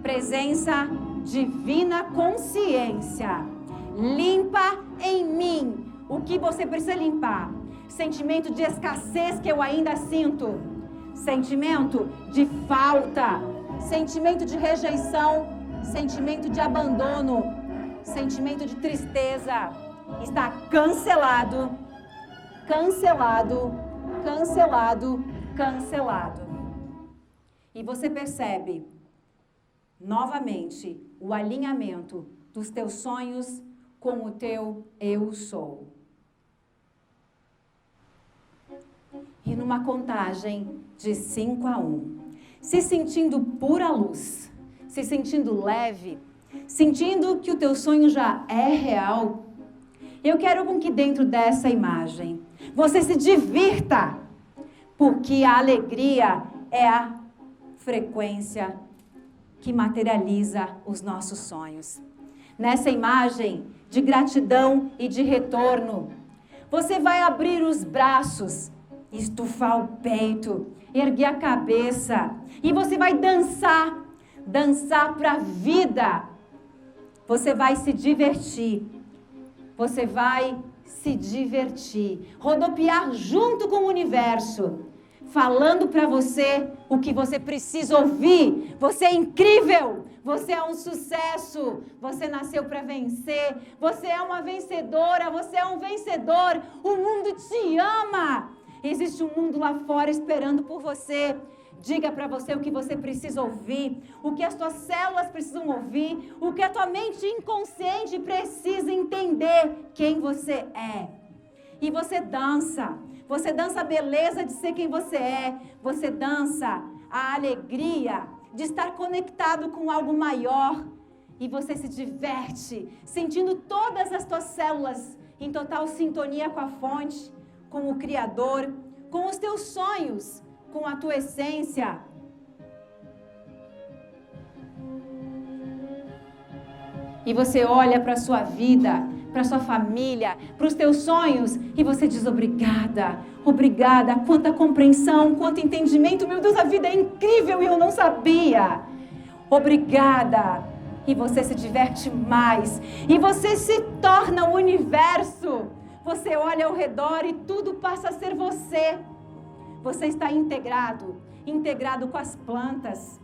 Presença divina consciência. Limpa em mim o que você precisa limpar. Sentimento de escassez que eu ainda sinto. Sentimento de falta. Sentimento de rejeição. Sentimento de abandono. Sentimento de tristeza. Está cancelado. Cancelado. Cancelado. Cancelado. E você percebe novamente o alinhamento dos teus sonhos com o teu eu sou. E numa contagem de 5 a 1, se sentindo pura luz, se sentindo leve, sentindo que o teu sonho já é real, eu quero com que dentro dessa imagem você se divirta, porque a alegria é a frequência que materializa os nossos sonhos. Nessa imagem de gratidão e de retorno, você vai abrir os braços, estufar o peito, erguer a cabeça e você vai dançar, dançar para a vida. Você vai se divertir, você vai se divertir, rodopiar junto com o universo, falando para você o que você precisa ouvir. Você é incrível, você é um sucesso, você nasceu para vencer, você é uma vencedora, você é um vencedor, o mundo te ama. Existe um mundo lá fora esperando por você. Diga para você o que você precisa ouvir, o que as tuas células precisam ouvir, o que a tua mente inconsciente precisa entender quem você é. E você dança a beleza de ser quem você é, você dança a alegria de estar conectado com algo maior e você se diverte, sentindo todas as tuas células em total sintonia com a fonte, com o Criador, com os teus sonhos, com a tua essência. E você olha para a sua vida, para a sua família, para os teus sonhos, e você diz obrigada, obrigada, quanta compreensão, quanto entendimento, meu Deus, a vida é incrível e eu não sabia. Obrigada. E você se diverte mais, e você se torna o universo. Você olha ao redor e tudo passa a ser você. Você está integrado com as plantas,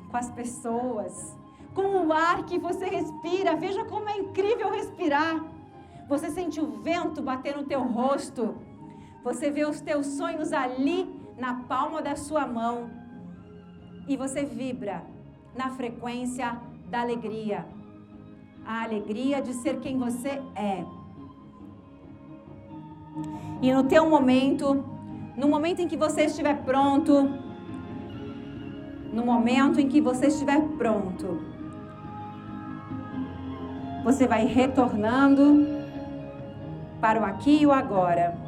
com as pessoas, com o ar que você respira. Veja como é incrível respirar. Você sente o vento bater no teu rosto. Você vê os teus sonhos ali na palma da sua mão. E você vibra na frequência da alegria. A alegria de ser quem você é. E no teu momento, no momento em que você estiver pronto, no momento em que você estiver pronto, você vai retornando para o aqui e o agora.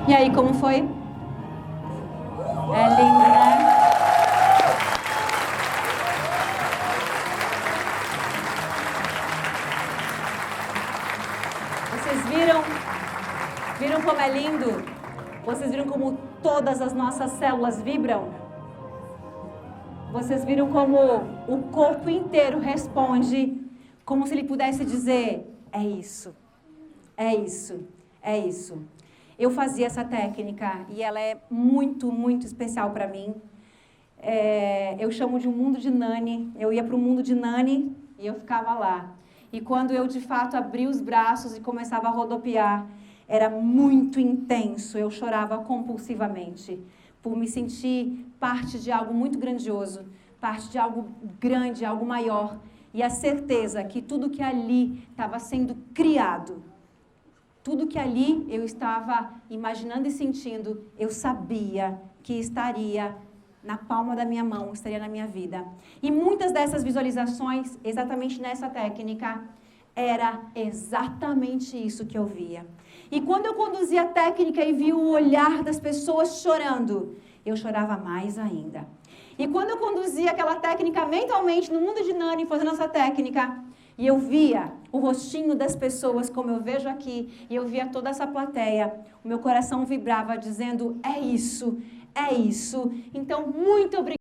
E aí, como foi? É lindo, né? Vocês viram como é lindo? Vocês viram como todas as nossas células vibram? Vocês viram como o corpo inteiro responde, como se ele pudesse dizer, é isso, é isso, é isso. Eu fazia essa técnica e ela é muito, muito especial para mim. Eu chamo de um mundo de Nani. Eu ia para o mundo de Nani e eu ficava lá. E quando eu, de fato, abri os braços e começava a rodopiar, era muito intenso. Eu chorava compulsivamente por me sentir parte de algo muito grandioso, parte de algo grande, algo maior. E a certeza que tudo que ali estava sendo criado, tudo que ali eu estava imaginando e sentindo, eu sabia que estaria na palma da minha mão, estaria na minha vida. E muitas dessas visualizações, exatamente nessa técnica, era exatamente isso que eu via. E quando eu conduzia a técnica e vi o olhar das pessoas chorando, eu chorava mais ainda. E quando eu conduzia aquela técnica mentalmente no mundo de Nani, fazendo essa técnica, e eu via o rostinho das pessoas, como eu vejo aqui, e eu via toda essa plateia, o meu coração vibrava dizendo, é isso, é isso. Então, muito obrigada.